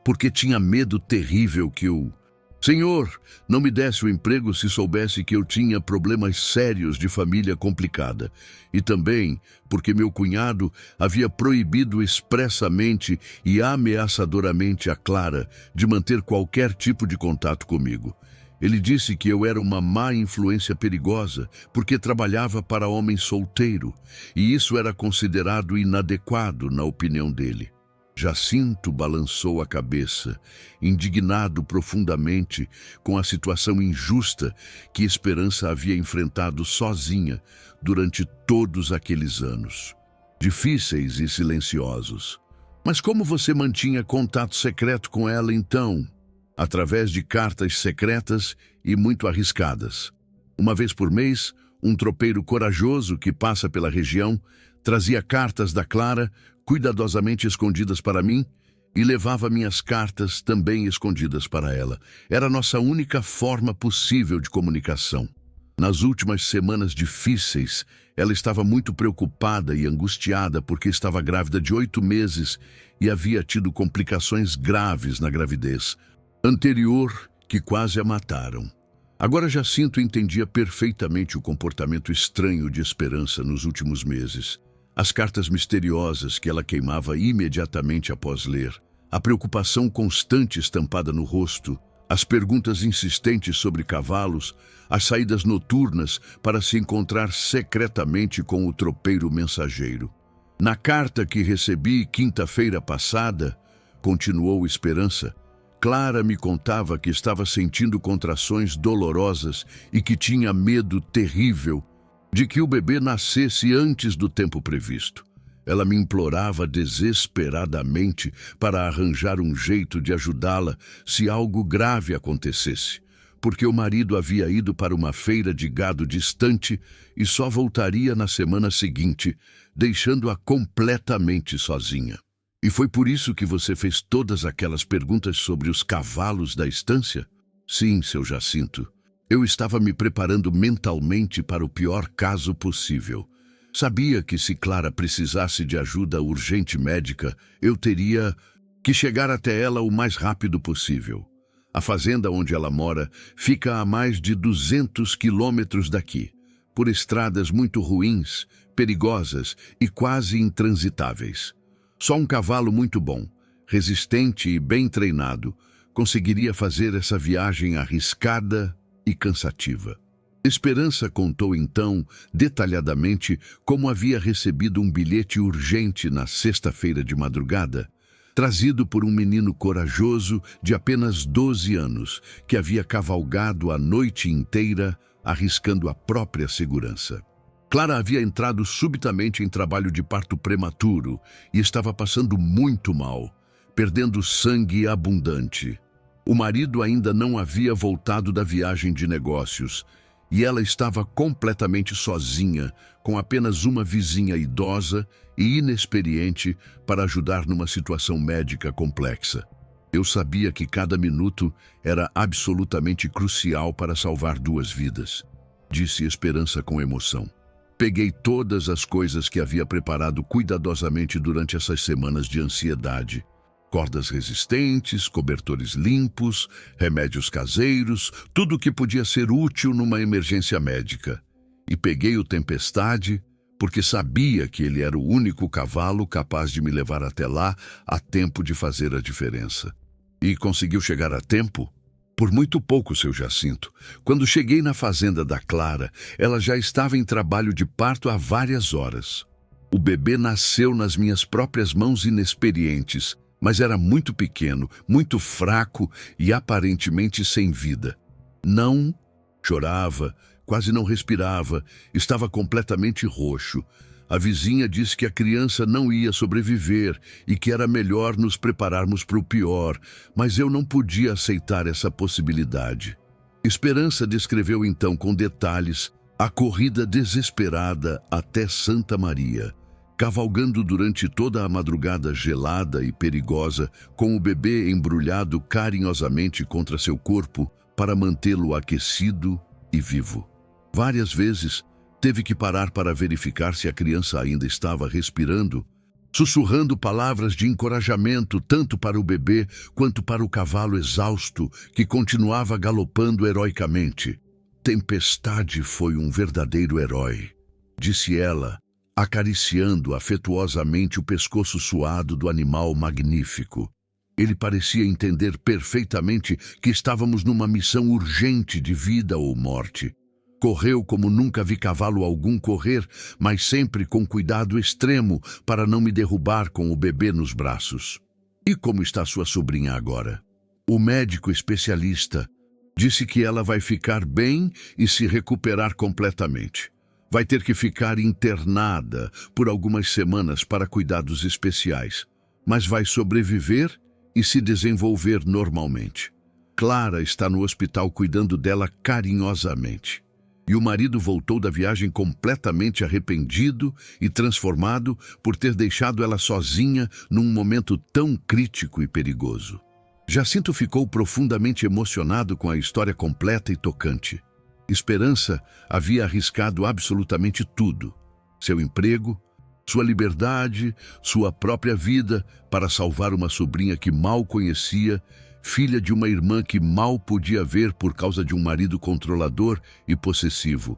Porque tinha medo terrível que o Senhor não me desse o emprego se soubesse que eu tinha problemas sérios de família complicada. E também porque meu cunhado havia proibido expressamente e ameaçadoramente a Clara de manter qualquer tipo de contato comigo. Ele disse que eu era uma má influência perigosa porque trabalhava para homem solteiro, e isso era considerado inadequado na opinião dele. Jacinto balançou a cabeça, indignado profundamente com a situação injusta que Esperança havia enfrentado sozinha durante todos aqueles anos, difíceis e silenciosos. Mas como você mantinha contato secreto com ela então? Através de cartas secretas e muito arriscadas. Uma vez por mês, um tropeiro corajoso que passa pela região trazia cartas da Clara, cuidadosamente escondidas para mim, e levava minhas cartas também escondidas para ela. Era a nossa única forma possível de comunicação. Nas últimas semanas difíceis, ela estava muito preocupada e angustiada porque estava grávida de 8 meses e havia tido complicações graves na gravidez anterior que quase a mataram. Agora Jacinto entendia perfeitamente o comportamento estranho de Esperança nos últimos meses. As cartas misteriosas que ela queimava imediatamente após ler, a preocupação constante estampada no rosto, as perguntas insistentes sobre cavalos, as saídas noturnas para se encontrar secretamente com o tropeiro mensageiro. Na carta que recebi quinta-feira passada, continuou Esperança, Clara me contava que estava sentindo contrações dolorosas e que tinha medo terrível de que o bebê nascesse antes do tempo previsto. Ela me implorava desesperadamente para arranjar um jeito de ajudá-la se algo grave acontecesse, porque o marido havia ido para uma feira de gado distante e só voltaria na semana seguinte, deixando-a completamente sozinha. E foi por isso que você fez todas aquelas perguntas sobre os cavalos da estância? Sim, seu Jacinto. Eu estava me preparando mentalmente para o pior caso possível. Sabia que se Clara precisasse de ajuda urgente médica, eu teria que chegar até ela o mais rápido possível. A fazenda onde ela mora fica a mais de 200 quilômetros daqui. por estradas muito ruins, perigosas e quase intransitáveis. Só um cavalo muito bom, resistente e bem treinado, conseguiria fazer essa viagem arriscada e cansativa. Esperança contou então, detalhadamente, como havia recebido um bilhete urgente na sexta-feira de madrugada, trazido por um menino corajoso de apenas 12 anos, que havia cavalgado a noite inteira, arriscando a própria segurança. Clara havia entrado subitamente em trabalho de parto prematuro e estava passando muito mal, perdendo sangue abundante. O marido ainda não havia voltado da viagem de negócios e ela estava completamente sozinha, com apenas uma vizinha idosa e inexperiente para ajudar numa situação médica complexa. Eu sabia que cada minuto era absolutamente crucial para salvar 2 vidas, disse Esperança com emoção. Peguei todas as coisas que havia preparado cuidadosamente durante essas semanas de ansiedade. Cordas resistentes, cobertores limpos, remédios caseiros, tudo o que podia ser útil numa emergência médica. E peguei o Tempestade, porque sabia que ele era o único cavalo capaz de me levar até lá a tempo de fazer a diferença. E conseguiu chegar a tempo? Por muito pouco, seu Jacinto. Quando cheguei na fazenda da Clara, ela já estava em trabalho de parto há várias horas. O bebê nasceu nas minhas próprias mãos inexperientes, mas era muito pequeno, muito fraco e aparentemente sem vida. Não chorava, quase não respirava, estava completamente roxo. A vizinha disse que a criança não ia sobreviver e que era melhor nos prepararmos para o pior, mas eu não podia aceitar essa possibilidade. Esperança descreveu então com detalhes a corrida desesperada até Santa Maria, cavalgando durante toda a madrugada gelada e perigosa, com o bebê embrulhado carinhosamente contra seu corpo para mantê-lo aquecido e vivo. Várias vezes, teve que parar para verificar se a criança ainda estava respirando, sussurrando palavras de encorajamento tanto para o bebê quanto para o cavalo exausto que continuava galopando heroicamente. Tempestade foi um verdadeiro herói, disse ela, acariciando afetuosamente o pescoço suado do animal magnífico. Ele parecia entender perfeitamente que estávamos numa missão urgente de vida ou morte. Correu como nunca vi cavalo algum correr, mas sempre com cuidado extremo para não me derrubar com o bebê nos braços. E como está sua sobrinha agora? O médico especialista disse que ela vai ficar bem e se recuperar completamente. Vai ter que ficar internada por algumas semanas para cuidados especiais, mas vai sobreviver e se desenvolver normalmente. Clara está no hospital cuidando dela carinhosamente. E o marido voltou da viagem completamente arrependido e transformado por ter deixado ela sozinha num momento tão crítico e perigoso. Jacinto ficou profundamente emocionado com a história completa e tocante. Esperança havia arriscado absolutamente tudo: seu emprego, sua liberdade, sua própria vida, para salvar uma sobrinha que mal conhecia, filha de uma irmã que mal podia ver por causa de um marido controlador e possessivo.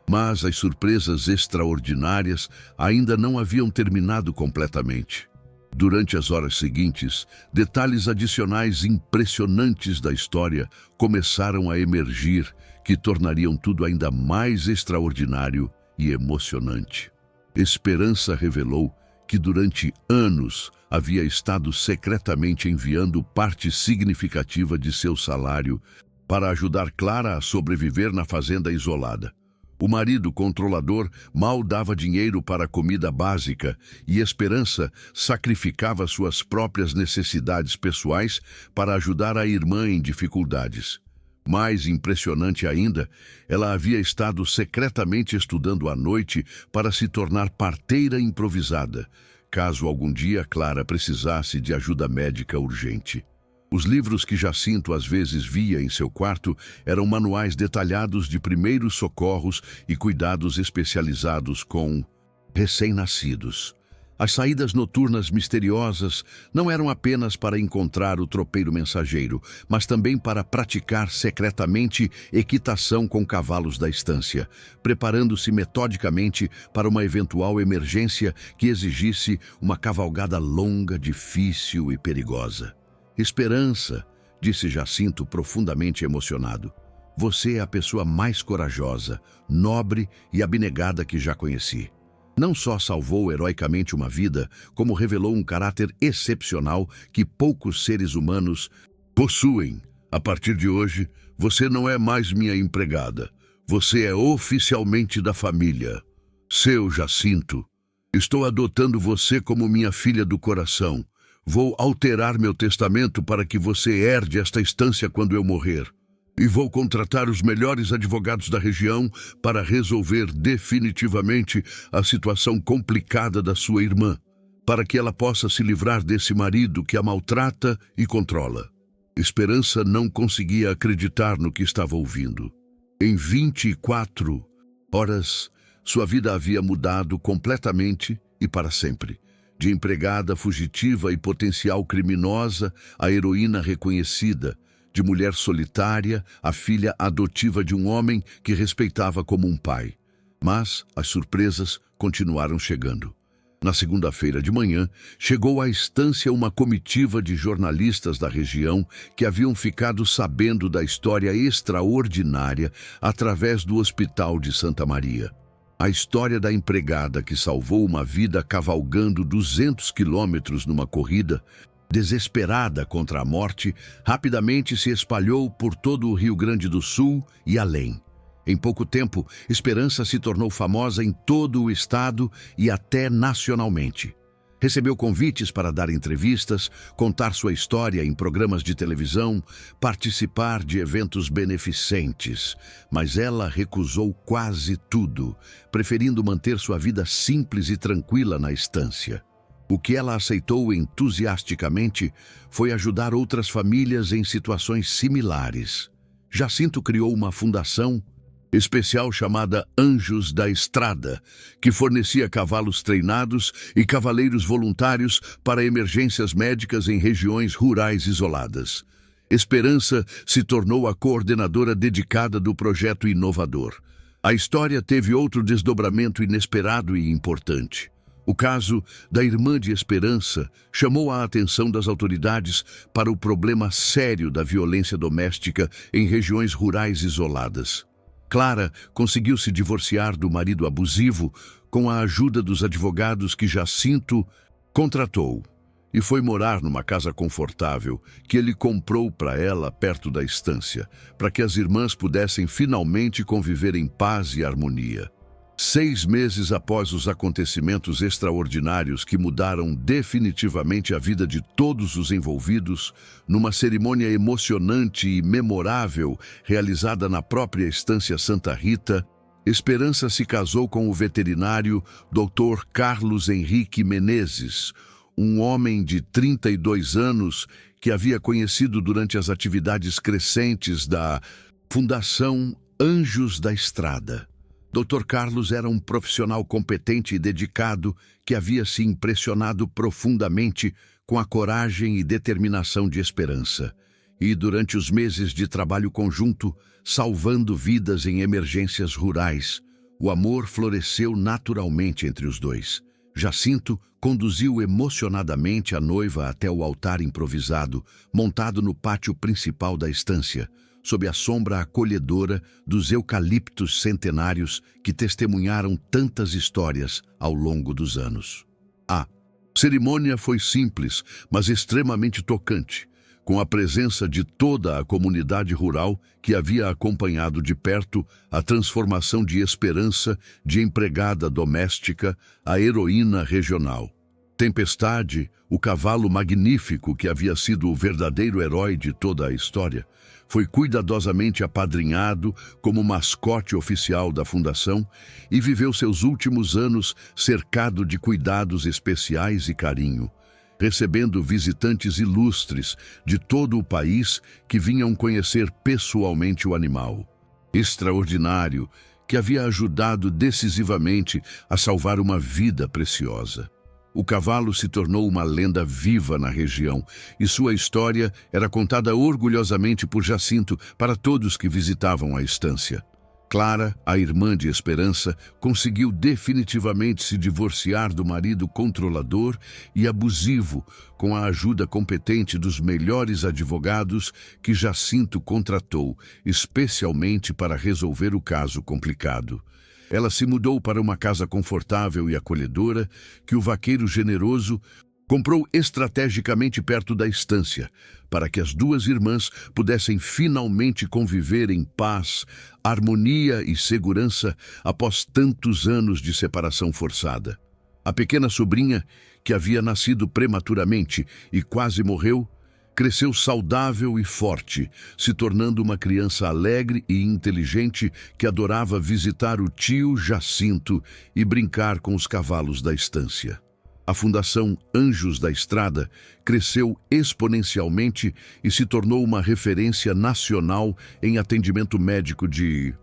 Mas as surpresas extraordinárias ainda não haviam terminado completamente. Durante as horas seguintes, detalhes adicionais impressionantes da história começaram a emergir, que tornariam tudo ainda mais extraordinário e emocionante. Esperança revelou que durante anos havia estado secretamente enviando parte significativa de seu salário para ajudar Clara a sobreviver na fazenda isolada. O marido controlador mal dava dinheiro para a comida básica e Esperança sacrificava suas próprias necessidades pessoais para ajudar a irmã em dificuldades. Mais impressionante ainda, ela havia estado secretamente estudando à noite para se tornar parteira improvisada, caso algum dia Clara precisasse de ajuda médica urgente. Os livros que Jacinto às vezes via em seu quarto eram manuais detalhados de primeiros socorros e cuidados especializados com recém-nascidos. As saídas noturnas misteriosas não eram apenas para encontrar o tropeiro mensageiro, mas também para praticar secretamente equitação com cavalos da estância, preparando-se metodicamente para uma eventual emergência que exigisse uma cavalgada longa, difícil e perigosa. Esperança, disse Jacinto profundamente emocionado. Você é a pessoa mais corajosa, nobre e abnegada que já conheci. Não só salvou heroicamente uma vida, como revelou um caráter excepcional que poucos seres humanos possuem. A partir de hoje, você não é mais minha empregada. Você é oficialmente da família. Seu Jacinto, estou adotando você como minha filha do coração. Vou alterar meu testamento para que você herde esta estância quando eu morrer. E vou contratar os melhores advogados da região para resolver definitivamente a situação complicada da sua irmã, para que ela possa se livrar desse marido que a maltrata e controla. Esperança não conseguia acreditar no que estava ouvindo. Em 24 horas, sua vida havia mudado completamente e para sempre. De empregada fugitiva e potencial criminosa, a heroína reconhecida, de mulher solitária, a filha adotiva de um homem que respeitava como um pai. Mas as surpresas continuaram chegando. Na segunda-feira de manhã, chegou à estância uma comitiva de jornalistas da região que haviam ficado sabendo da história extraordinária através do Hospital de Santa Maria. A história da empregada que salvou uma vida cavalgando 200 quilômetros numa corrida, desesperada contra a morte, rapidamente se espalhou por todo o Rio Grande do Sul e além. Em pouco tempo, Esperança se tornou famosa em todo o estado e até nacionalmente. Recebeu convites para dar entrevistas, contar sua história em programas de televisão, participar de eventos beneficentes, mas ela recusou quase tudo, preferindo manter sua vida simples e tranquila na estância. O que ela aceitou entusiasticamente foi ajudar outras famílias em situações similares. Jacinto criou uma fundação especial chamada Anjos da Estrada, que fornecia cavalos treinados e cavaleiros voluntários para emergências médicas em regiões rurais isoladas. Esperança se tornou a coordenadora dedicada do projeto inovador. A história teve outro desdobramento inesperado e importante. O caso da irmã de Esperança chamou a atenção das autoridades para o problema sério da violência doméstica em regiões rurais isoladas. Clara conseguiu se divorciar do marido abusivo com a ajuda dos advogados que Jacinto contratou e foi morar numa casa confortável que ele comprou para ela perto da estância, para que as irmãs pudessem finalmente conviver em paz e harmonia. 6 meses após os acontecimentos extraordinários que mudaram definitivamente a vida de todos os envolvidos, numa cerimônia emocionante e memorável realizada na própria estância Santa Rita, Esperança se casou com o veterinário Dr. Carlos Henrique Menezes, um homem de 32 anos que havia conhecido durante as atividades crescentes da Fundação Anjos da Estrada. Dr. Carlos era um profissional competente e dedicado que havia se impressionado profundamente com a coragem e determinação de Esperança. E durante os meses de trabalho conjunto, salvando vidas em emergências rurais, o amor floresceu naturalmente entre os dois. Jacinto conduziu emocionadamente a noiva até o altar improvisado, montado no pátio principal da estância, sob a sombra acolhedora dos eucaliptos centenários que testemunharam tantas histórias ao longo dos anos. A cerimônia foi simples, mas extremamente tocante, com a presença de toda a comunidade rural que havia acompanhado de perto a transformação de Esperança de empregada doméstica a heroína regional. Tempestade, o cavalo magnífico que havia sido o verdadeiro herói de toda a história, foi cuidadosamente apadrinhado como mascote oficial da fundação e viveu seus últimos anos cercado de cuidados especiais e carinho, recebendo visitantes ilustres de todo o país que vinham conhecer pessoalmente o animal extraordinário que havia ajudado decisivamente a salvar uma vida preciosa. O cavalo se tornou uma lenda viva na região e sua história era contada orgulhosamente por Jacinto para todos que visitavam a estância. Clara, a irmã de Esperança, conseguiu definitivamente se divorciar do marido controlador e abusivo com a ajuda competente dos melhores advogados que Jacinto contratou, especialmente para resolver o caso complicado. Ela se mudou para uma casa confortável e acolhedora que o vaqueiro generoso comprou estrategicamente perto da estância, para que as duas irmãs pudessem finalmente conviver em paz, harmonia e segurança após tantos anos de separação forçada. A pequena sobrinha, que havia nascido prematuramente e quase morreu, cresceu saudável e forte, se tornando uma criança alegre e inteligente que adorava visitar o tio Jacinto e brincar com os cavalos da estância. A Fundação Anjos da Estrada cresceu exponencialmente e se tornou uma referência nacional em atendimento médico de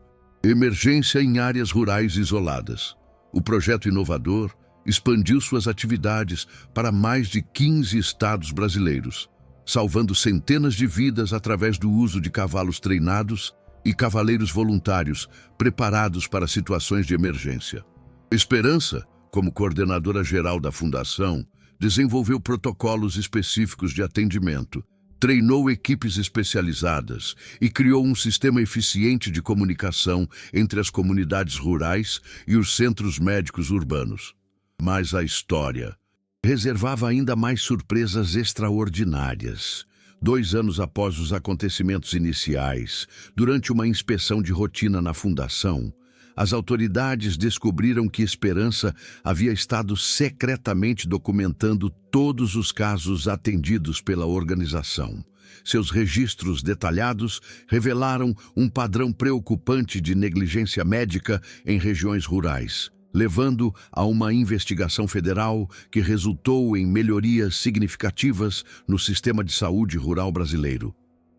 emergência em áreas rurais isoladas. O projeto inovador expandiu suas atividades para mais de 15 estados brasileiros, salvando centenas de vidas através do uso de cavalos treinados e cavaleiros voluntários preparados para situações de emergência. Esperança, como coordenadora geral da Fundação, desenvolveu protocolos específicos de atendimento, treinou equipes especializadas e criou um sistema eficiente de comunicação entre as comunidades rurais e os centros médicos urbanos. Mas a história reservava ainda mais surpresas extraordinárias. 2 anos após os acontecimentos iniciais, durante uma inspeção de rotina na Fundação, as autoridades descobriram que Esperança havia estado secretamente documentando todos os casos atendidos pela organização. Seus registros detalhados revelaram um padrão preocupante de negligência médica em regiões rurais, levando a uma investigação federal que resultou em melhorias significativas no sistema de saúde rural brasileiro.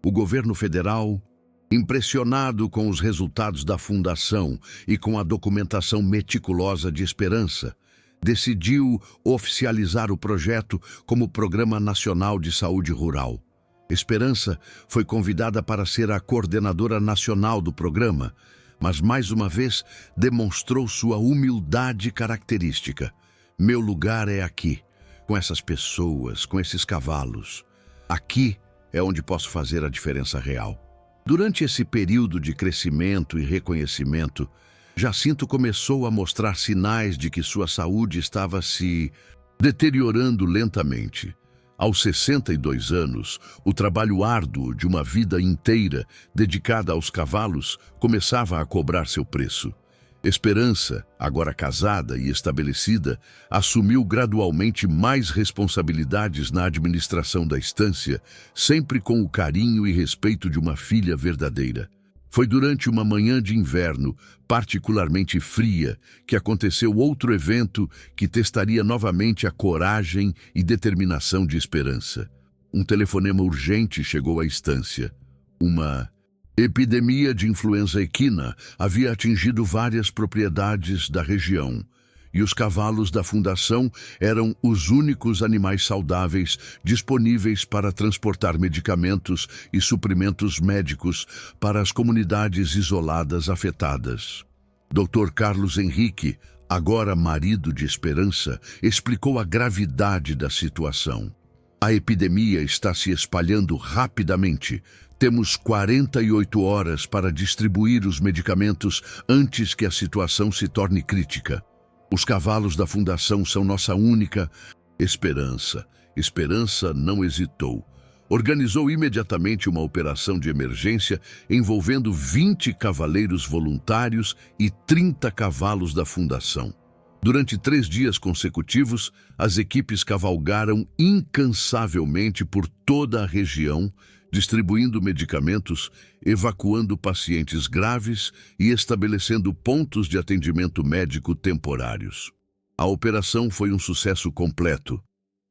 O governo federal, impressionado com os resultados da Fundação e com a documentação meticulosa de Esperança, decidiu oficializar o projeto como Programa Nacional de Saúde Rural. Esperança foi convidada para ser a coordenadora nacional do programa, mas mais uma vez demonstrou sua humildade característica. Meu lugar é aqui, com essas pessoas, com esses cavalos. Aqui é onde posso fazer a diferença real. Durante esse período de crescimento e reconhecimento, Jacinto começou a mostrar sinais de que sua saúde estava se deteriorando lentamente. Aos 62 anos, o trabalho árduo de uma vida inteira dedicada aos cavalos começava a cobrar seu preço. Esperança, agora casada e estabelecida, assumiu gradualmente mais responsabilidades na administração da estância, sempre com o carinho e respeito de uma filha verdadeira. Foi durante uma manhã de inverno, particularmente fria, que aconteceu outro evento que testaria novamente a coragem e determinação de Esperança. Um telefonema urgente chegou à estância. Uma epidemia de influenza equina havia atingido várias propriedades da região, e os cavalos da Fundação eram os únicos animais saudáveis disponíveis para transportar medicamentos e suprimentos médicos para as comunidades isoladas afetadas. Dr. Carlos Henrique, agora marido de Esperança, explicou a gravidade da situação. A epidemia está se espalhando rapidamente. Temos 48 horas para distribuir os medicamentos antes que a situação se torne crítica. Os cavalos da Fundação são nossa única esperança. Esperança não hesitou. Organizou imediatamente uma operação de emergência envolvendo 20 cavaleiros voluntários e 30 cavalos da Fundação. Durante 3 dias consecutivos, as equipes cavalgaram incansavelmente por toda a região, distribuindo medicamentos, evacuando pacientes graves e estabelecendo pontos de atendimento médico temporários. A operação foi um sucesso completo.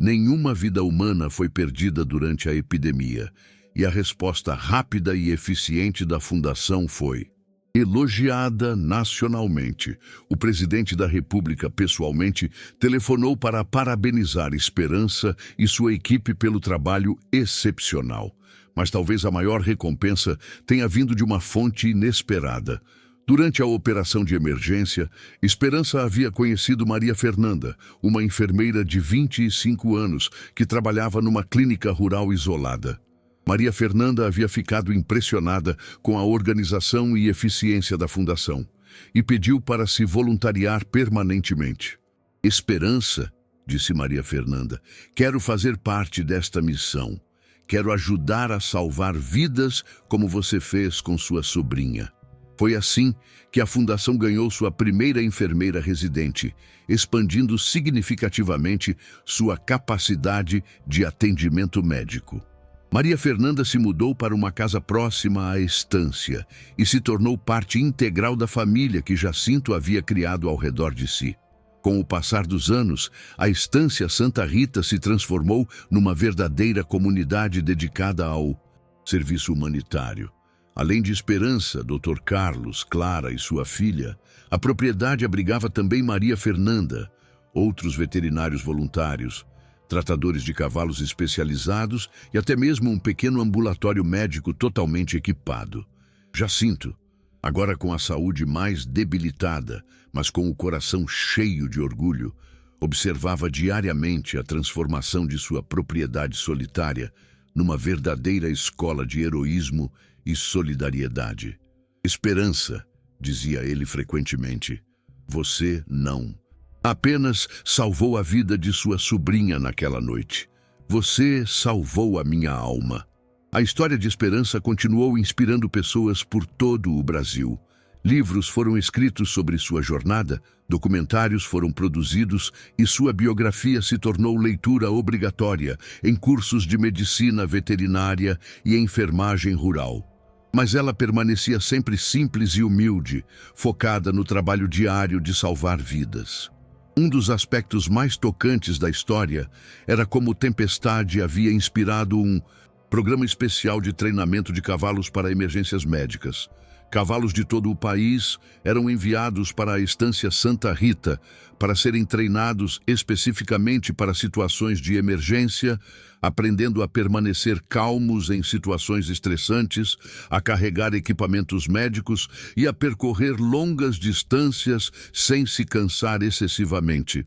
Nenhuma vida humana foi perdida durante a epidemia, e a resposta rápida e eficiente da Fundação foi: Elogiada nacionalmente, o presidente da República pessoalmente telefonou para parabenizar Esperança e sua equipe pelo trabalho excepcional. Mas talvez a maior recompensa tenha vindo de uma fonte inesperada. Durante a operação de emergência, Esperança havia conhecido Maria Fernanda, uma enfermeira de 25 anos que trabalhava numa clínica rural isolada. Maria Fernanda havia ficado impressionada com a organização e eficiência da fundação e pediu para se voluntariar permanentemente. Esperança, disse Maria Fernanda, quero fazer parte desta missão. Quero ajudar a salvar vidas como você fez com sua sobrinha. Foi assim que a fundação ganhou sua primeira enfermeira residente, expandindo significativamente sua capacidade de atendimento médico. Maria Fernanda se mudou para uma casa próxima à estância e se tornou parte integral da família que Jacinto havia criado ao redor de si. Com o passar dos anos, a estância Santa Rita se transformou numa verdadeira comunidade dedicada ao serviço humanitário. Além de Esperança, Dr. Carlos, Clara e sua filha, a propriedade abrigava também Maria Fernanda, outros veterinários voluntários, tratadores de cavalos especializados e até mesmo um pequeno ambulatório médico totalmente equipado. Jacinto, agora com a saúde mais debilitada, mas com o coração cheio de orgulho, observava diariamente a transformação de sua propriedade solitária numa verdadeira escola de heroísmo e solidariedade. Esperança, dizia ele frequentemente, você não. Apenas salvou a vida de sua sobrinha naquela noite. Você salvou a minha alma. A história de Esperança continuou inspirando pessoas por todo o Brasil. Livros foram escritos sobre sua jornada, documentários foram produzidos e sua biografia se tornou leitura obrigatória em cursos de medicina veterinária e enfermagem rural. Mas ela permanecia sempre simples e humilde, focada no trabalho diário de salvar vidas. Um dos aspectos mais tocantes da história era como Tempestade havia inspirado um programa especial de treinamento de cavalos para emergências médicas. Cavalos de todo o país eram enviados para a estância Santa Rita para serem treinados especificamente para situações de emergência, aprendendo a permanecer calmos em situações estressantes, a carregar equipamentos médicos e a percorrer longas distâncias sem se cansar excessivamente.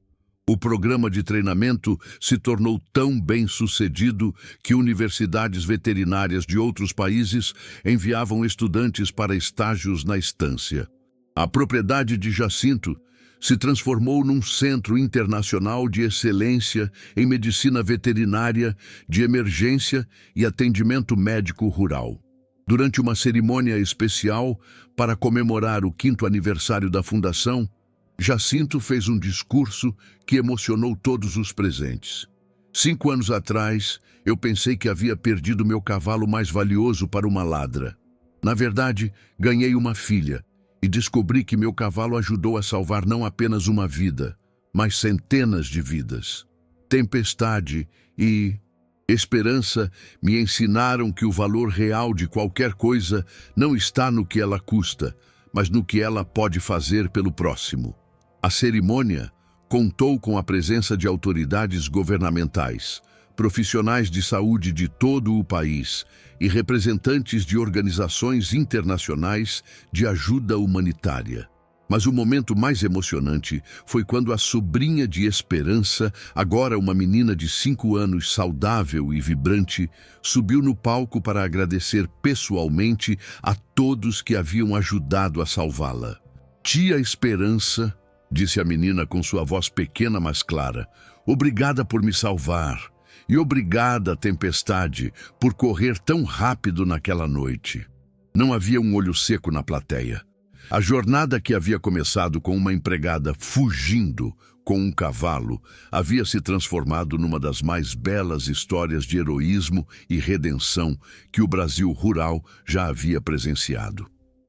O programa de treinamento se tornou tão bem-sucedido que universidades veterinárias de outros países enviavam estudantes para estágios na estância. A propriedade de Jacinto se transformou num centro internacional de excelência em medicina veterinária, de emergência e atendimento médico rural. Durante uma cerimônia especial para comemorar o 5º aniversário da fundação, Jacinto fez um discurso que emocionou todos os presentes. 5 anos atrás, eu pensei que havia perdido meu cavalo mais valioso para uma ladra. Na verdade, ganhei uma filha e descobri que meu cavalo ajudou a salvar não apenas uma vida, mas centenas de vidas. Tempestade e Esperança me ensinaram que o valor real de qualquer coisa não está no que ela custa, mas no que ela pode fazer pelo próximo. A cerimônia contou com a presença de autoridades governamentais, profissionais de saúde de todo o país e representantes de organizações internacionais de ajuda humanitária. Mas o momento mais emocionante foi quando a sobrinha de Esperança, agora uma menina de 5 anos saudável e vibrante, subiu no palco para agradecer pessoalmente a todos que haviam ajudado a salvá-la. Tia Esperança, disse a menina com sua voz pequena mas clara, obrigada por me salvar. E obrigada, Tempestade, por correr tão rápido naquela noite. Não havia um olho seco na plateia. A jornada que havia começado com uma empregada fugindo com um cavalo havia se transformado numa das mais belas histórias de heroísmo e redenção que o Brasil rural já havia presenciado.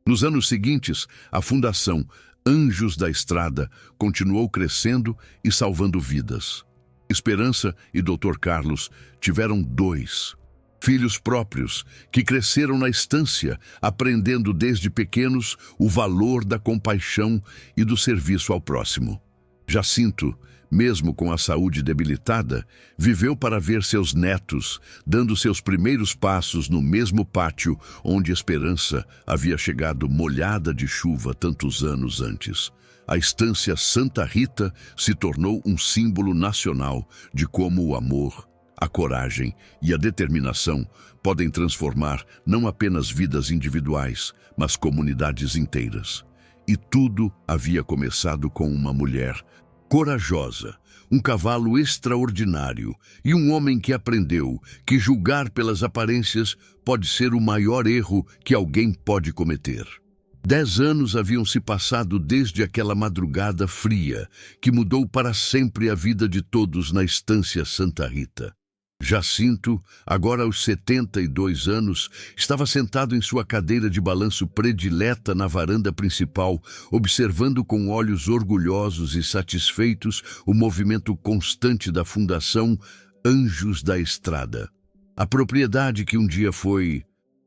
Nos anos seguintes, a Fundação Anjos da Estrada continuou crescendo e salvando vidas. Esperança e Dr. Carlos tiveram 2 Filhos próprios, que cresceram na estância, aprendendo desde pequenos o valor da compaixão e do serviço ao próximo. Jacinto, mesmo com a saúde debilitada, viveu para ver seus netos dando seus primeiros passos no mesmo pátio onde Esperança havia chegado molhada de chuva tantos anos antes. A estância Santa Rita se tornou um símbolo nacional de como o amor, a coragem e a determinação podem transformar não apenas vidas individuais, mas comunidades inteiras. E tudo havia começado com uma mulher corajosa, um cavalo extraordinário e um homem que aprendeu que julgar pelas aparências pode ser o maior erro que alguém pode cometer. 10 anos haviam se passado desde aquela madrugada fria que mudou para sempre a vida de todos na estância Santa Rita. Jacinto, agora aos 72 anos, estava sentado em sua cadeira de balanço predileta na varanda principal, observando com olhos orgulhosos e satisfeitos o movimento constante da Fundação Anjos da Estrada. A propriedade que um dia foi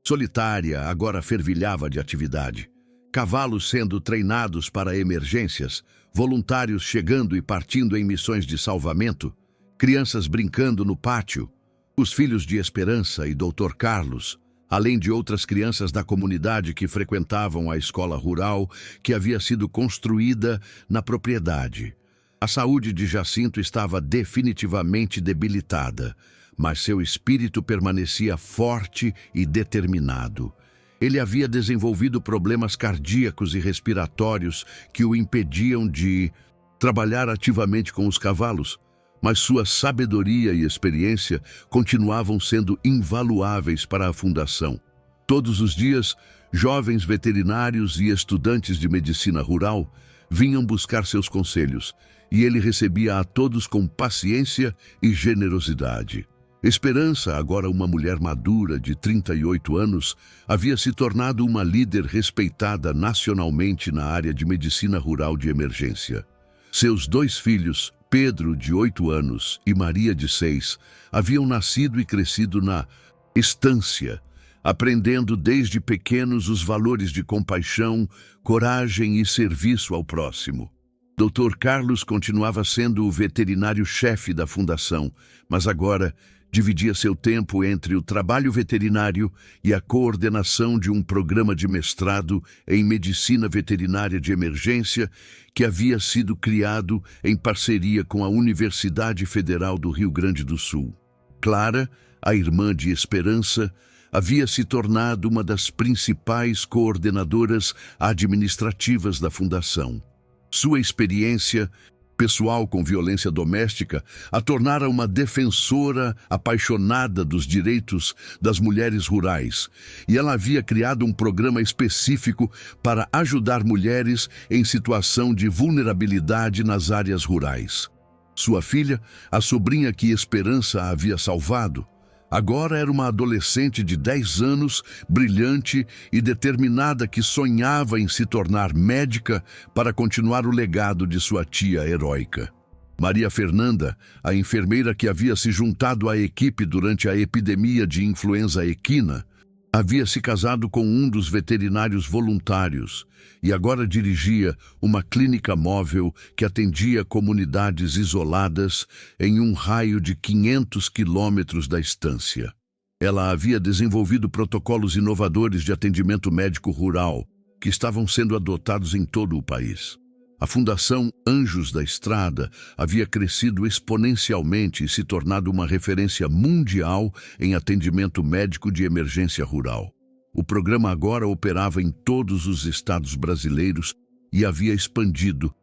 solitária agora fervilhava de atividade. Cavalos sendo treinados para emergências, voluntários chegando e partindo em missões de salvamento, crianças brincando no pátio, os filhos de Esperança e Dr. Carlos, além de outras crianças da comunidade que frequentavam a escola rural que havia sido construída na propriedade. A saúde de Jacinto estava definitivamente debilitada, mas seu espírito permanecia forte e determinado. Ele havia desenvolvido problemas cardíacos e respiratórios que o impediam de trabalhar ativamente com os cavalos, mas sua sabedoria e experiência continuavam sendo invaluáveis para a Fundação. Todos os dias, jovens veterinários e estudantes de medicina rural vinham buscar seus conselhos, e ele recebia a todos com paciência e generosidade. Esperança, agora uma mulher madura de 38 anos, havia se tornado uma líder respeitada nacionalmente na área de medicina rural de emergência. Seus 2 filhos, Pedro, de 8 anos, e Maria, de 6, haviam nascido e crescido na estância, aprendendo desde pequenos os valores de compaixão, coragem e serviço ao próximo. Dr. Carlos continuava sendo o veterinário-chefe da Fundação, mas agora dividia seu tempo entre o trabalho veterinário e a coordenação de um programa de mestrado em medicina veterinária de emergência que havia sido criado em parceria com a Universidade Federal do Rio Grande do Sul. Clara, a irmã de Esperança, havia se tornado uma das principais coordenadoras administrativas da Fundação. Sua experiência pessoal com violência doméstica a tornara uma defensora apaixonada dos direitos das mulheres rurais, e ela havia criado um programa específico para ajudar mulheres em situação de vulnerabilidade nas áreas rurais. Sua filha, a sobrinha que Esperança havia salvado, agora era uma adolescente de 10 anos, brilhante e determinada que sonhava em se tornar médica para continuar o legado de sua tia heróica. Maria Fernanda, a enfermeira que havia se juntado à equipe durante a epidemia de influenza equina, havia se casado com um dos veterinários voluntários e agora dirigia uma clínica móvel que atendia comunidades isoladas em um raio de 500 quilômetros da estância. Ela havia desenvolvido protocolos inovadores de atendimento médico rural que estavam sendo adotados em todo o país. A Fundação Anjos da Estrada havia crescido exponencialmente e se tornado uma referência mundial em atendimento médico de emergência rural. O programa agora operava em todos os estados brasileiros e havia expandido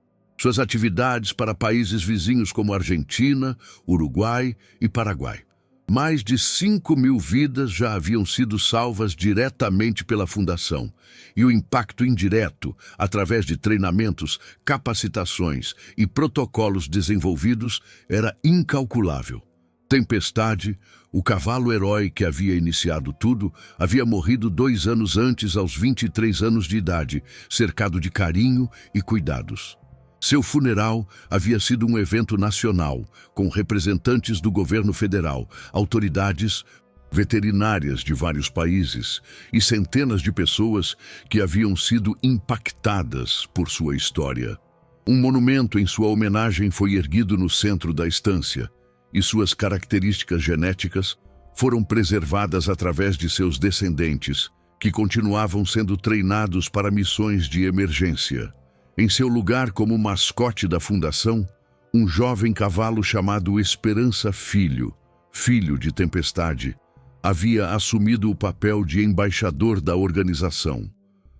suas atividades para países vizinhos como Argentina, Uruguai e Paraguai. Mais de 5.000 vidas já haviam sido salvas diretamente pela Fundação, e o impacto indireto, através de treinamentos, capacitações e protocolos desenvolvidos, era incalculável. Tempestade, o cavalo-herói que havia iniciado tudo, havia morrido 2 anos antes, aos 23 anos de idade, cercado de carinho e cuidados. Seu funeral havia sido um evento nacional, com representantes do governo federal, autoridades, veterinárias de vários países e centenas de pessoas que haviam sido impactadas por sua história. Um monumento em sua homenagem foi erguido no centro da estância, e suas características genéticas foram preservadas através de seus descendentes, que continuavam sendo treinados para missões de emergência. Em seu lugar como mascote da fundação, um jovem cavalo chamado Esperança Filho, filho de Tempestade, havia assumido o papel de embaixador da organização.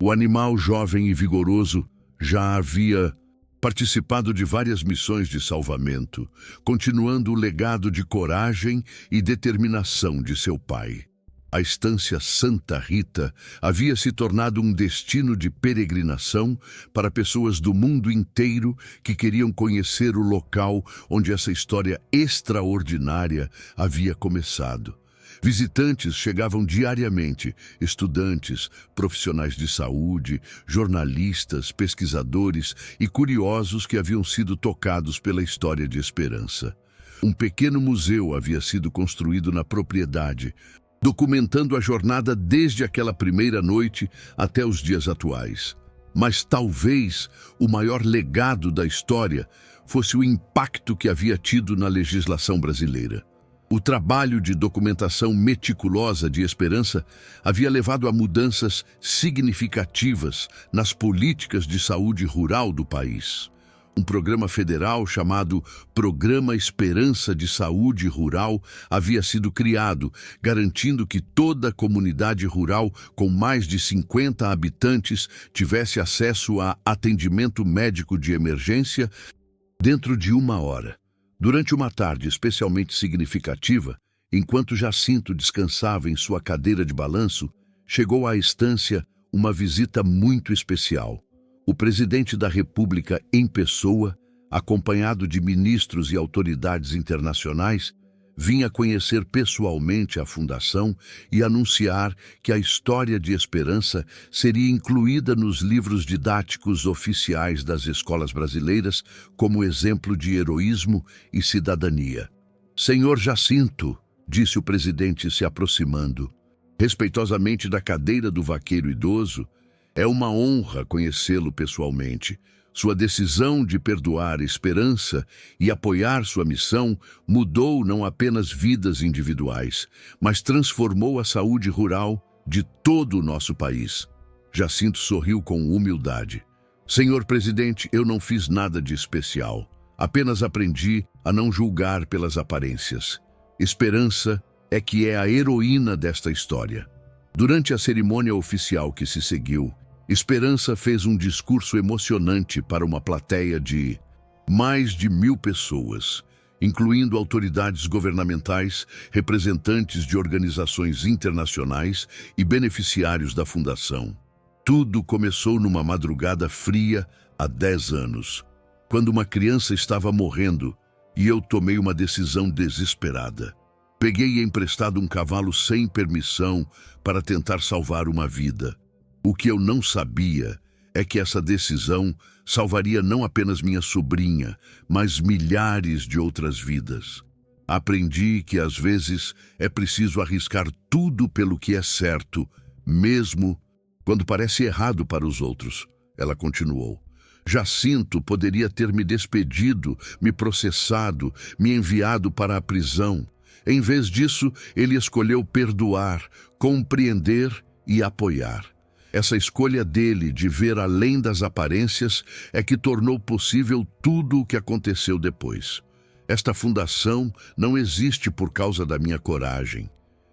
O animal jovem e vigoroso já havia participado de várias missões de salvamento, continuando o legado de coragem e determinação de seu pai. A estância Santa Rita havia se tornado um destino de peregrinação para pessoas do mundo inteiro que queriam conhecer o local onde essa história extraordinária havia começado. Visitantes chegavam diariamente, estudantes, profissionais de saúde, jornalistas, pesquisadores e curiosos que haviam sido tocados pela história de esperança. Um pequeno museu havia sido construído na propriedade, documentando a jornada desde aquela primeira noite até os dias atuais. Mas talvez o maior legado da história fosse o impacto que havia tido na legislação brasileira. O trabalho de documentação meticulosa de Esperança havia levado a mudanças significativas nas políticas de saúde rural do país. Um programa federal chamado Programa Esperança de Saúde Rural havia sido criado, garantindo que toda a comunidade rural com mais de 50 habitantes tivesse acesso a atendimento médico de emergência dentro de 1 hora. Durante uma tarde especialmente significativa, enquanto Jacinto descansava em sua cadeira de balanço, chegou à estância uma visita muito especial. O presidente da República em pessoa, acompanhado de ministros e autoridades internacionais, vinha conhecer pessoalmente a fundação e anunciar que a história de Esperança seria incluída nos livros didáticos oficiais das escolas brasileiras como exemplo de heroísmo e cidadania. "Senhor Jacinto", disse o presidente se aproximando, respeitosamente da cadeira do vaqueiro idoso, "é uma honra conhecê-lo pessoalmente. Sua decisão de perdoar Esperança e apoiar sua missão mudou não apenas vidas individuais, mas transformou a saúde rural de todo o nosso país." Jacinto sorriu com humildade. "Senhor presidente, eu não fiz nada de especial. Apenas aprendi a não julgar pelas aparências. Esperança é que é a heroína desta história." Durante a cerimônia oficial que se seguiu, Esperança fez um discurso emocionante para uma plateia de mais de 1000 pessoas, incluindo autoridades governamentais, representantes de organizações internacionais e beneficiários da fundação. Tudo começou numa madrugada fria há 10 anos, quando uma criança estava morrendo e eu tomei uma decisão desesperada. Peguei emprestado um cavalo sem permissão para tentar salvar uma vida. O que eu não sabia é que essa decisão salvaria não apenas minha sobrinha, mas milhares de outras vidas. Aprendi que às vezes é preciso arriscar tudo pelo que é certo, mesmo quando parece errado para os outros. Ela continuou. Jacinto poderia ter me despedido, me processado, me enviado para a prisão. Em vez disso, ele escolheu perdoar, compreender e apoiar. Essa escolha dele de ver além das aparências é que tornou possível tudo o que aconteceu depois. Esta fundação não existe por causa da minha coragem.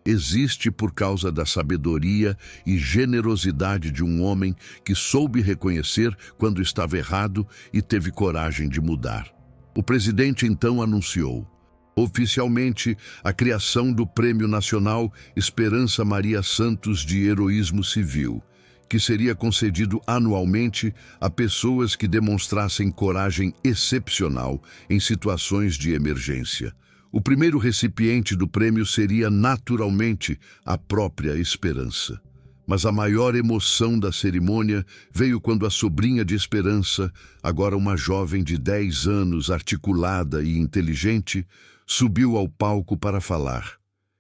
Existe por causa da sabedoria e generosidade de um homem que soube reconhecer quando estava errado e teve coragem de mudar. O presidente então anunciou oficialmente a criação do Prêmio Nacional Esperança Maria Santos de Heroísmo Civil, que seria concedido anualmente a pessoas que demonstrassem coragem excepcional em situações de emergência. O primeiro recipiente do prêmio seria, naturalmente, a própria Esperança. Mas a maior emoção da cerimônia veio quando a sobrinha de Esperança, agora uma jovem de 10 anos, articulada e inteligente, subiu ao palco para falar.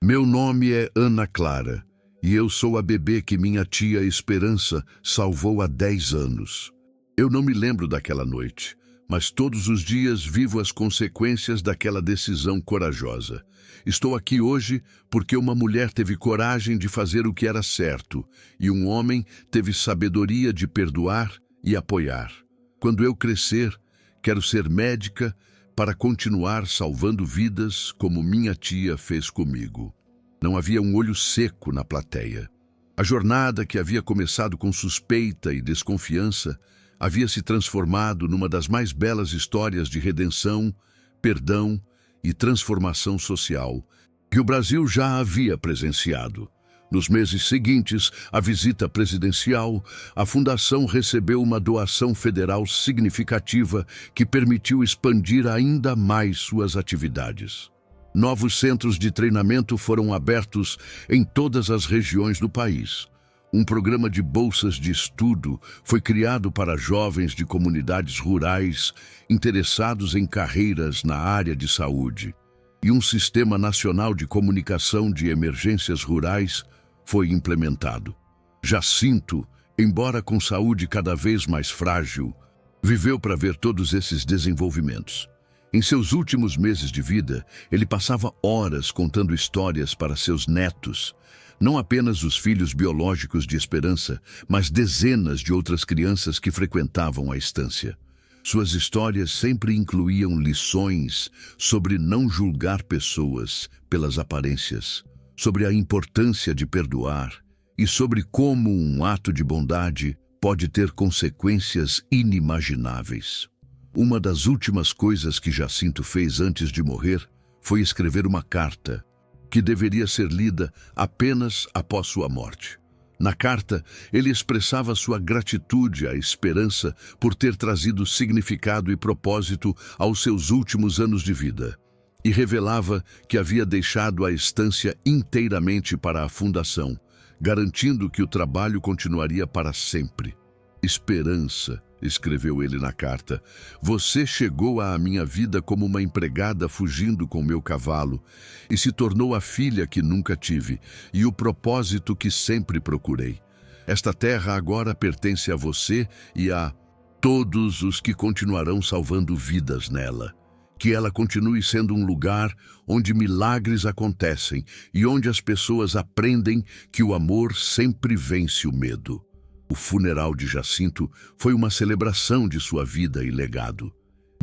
Meu nome é Ana Clara e eu sou a bebê que minha tia Esperança salvou há 10 anos. Eu não me lembro daquela noite, mas todos os dias vivo as consequências daquela decisão corajosa. Estou aqui hoje porque uma mulher teve coragem de fazer o que era certo e um homem teve sabedoria de perdoar e apoiar. Quando eu crescer, quero ser médica para continuar salvando vidas como minha tia fez comigo. Não havia um olho seco na plateia. A jornada que havia começado com suspeita e desconfiança havia se transformado numa das mais belas histórias de redenção, perdão e transformação social que o Brasil já havia presenciado. Nos meses seguintes à visita presidencial, a Fundação recebeu uma doação federal significativa que permitiu expandir ainda mais suas atividades. Novos centros de treinamento foram abertos em todas as regiões do país. Um programa de bolsas de estudo foi criado para jovens de comunidades rurais interessados em carreiras na área de saúde. E um sistema nacional de comunicação de emergências rurais foi implementado. Jacinto, embora com saúde cada vez mais frágil, viveu para ver todos esses desenvolvimentos. Em seus últimos meses de vida, ele passava horas contando histórias para seus netos, não apenas os filhos biológicos de Esperança, mas dezenas de outras crianças que frequentavam a estância. Suas histórias sempre incluíam lições sobre não julgar pessoas pelas aparências, sobre a importância de perdoar e sobre como um ato de bondade pode ter consequências inimagináveis. Uma das últimas coisas que Jacinto fez antes de morrer foi escrever uma carta que deveria ser lida apenas após sua morte. Na carta, ele expressava sua gratitude à Esperança por ter trazido significado e propósito aos seus últimos anos de vida e revelava que havia deixado a estância inteiramente para a Fundação, garantindo que o trabalho continuaria para sempre. Esperança, escreveu ele na carta, você chegou à minha vida como uma empregada fugindo com meu cavalo e se tornou a filha que nunca tive e o propósito que sempre procurei. Esta terra agora pertence a você e a todos os que continuarão salvando vidas nela. Que ela continue sendo um lugar onde milagres acontecem e onde as pessoas aprendem que o amor sempre vence o medo. O funeral de Jacinto foi uma celebração de sua vida e legado.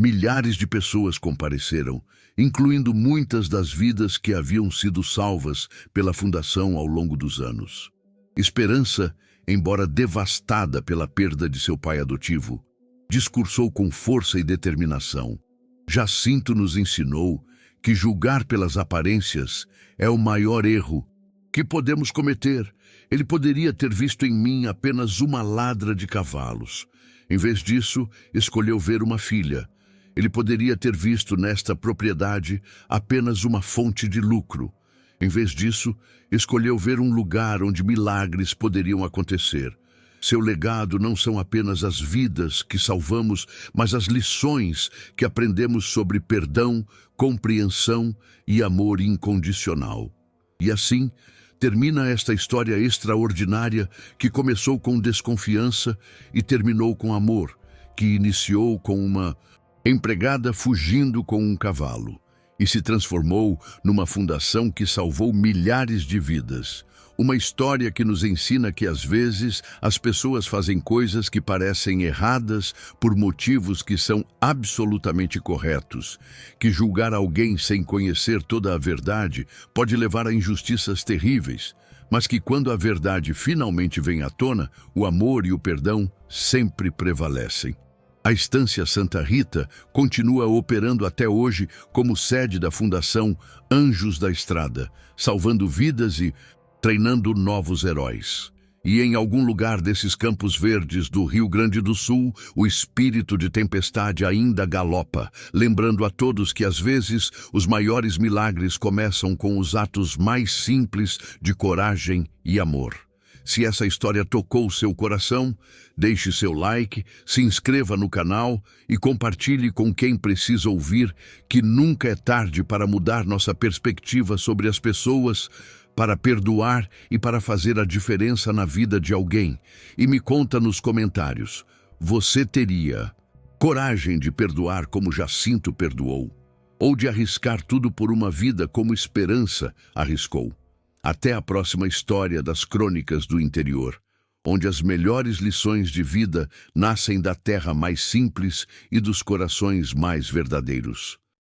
Milhares de pessoas compareceram, incluindo muitas das vidas que haviam sido salvas pela Fundação ao longo dos anos. Esperança, embora devastada pela perda de seu pai adotivo, discursou com força e determinação. Jacinto nos ensinou que julgar pelas aparências é o maior erro que podemos cometer. Ele poderia ter visto em mim apenas uma ladra de cavalos. Em vez disso, escolheu ver uma filha. Ele poderia ter visto nesta propriedade apenas uma fonte de lucro. Em vez disso, escolheu ver um lugar onde milagres poderiam acontecer. Seu legado não são apenas as vidas que salvamos, mas as lições que aprendemos sobre perdão, compreensão e amor incondicional. E assim, termina esta história extraordinária que começou com desconfiança e terminou com amor, que iniciou com uma empregada fugindo com um cavalo e se transformou numa fundação que salvou milhares de vidas. Uma história que nos ensina que, às vezes, as pessoas fazem coisas que parecem erradas por motivos que são absolutamente corretos, que julgar alguém sem conhecer toda a verdade pode levar a injustiças terríveis, mas que quando a verdade finalmente vem à tona, o amor e o perdão sempre prevalecem. A Estância Santa Rita continua operando até hoje como sede da Fundação Anjos da Estrada, salvando vidas e treinando novos heróis. E em algum lugar desses campos verdes do Rio Grande do Sul, o espírito de tempestade ainda galopa, lembrando a todos que às vezes os maiores milagres começam com os atos mais simples de coragem e amor. Se essa história tocou seu coração, deixe seu like, se inscreva no canal e compartilhe com quem precisa ouvir que nunca é tarde para mudar nossa perspectiva sobre as pessoas, para perdoar e para fazer a diferença na vida de alguém. E me conta nos comentários, você teria coragem de perdoar como Jacinto perdoou? Ou de arriscar tudo por uma vida como Esperança arriscou? Até a próxima história das Crônicas do Interior, onde as melhores lições de vida nascem da terra mais simples e dos corações mais verdadeiros.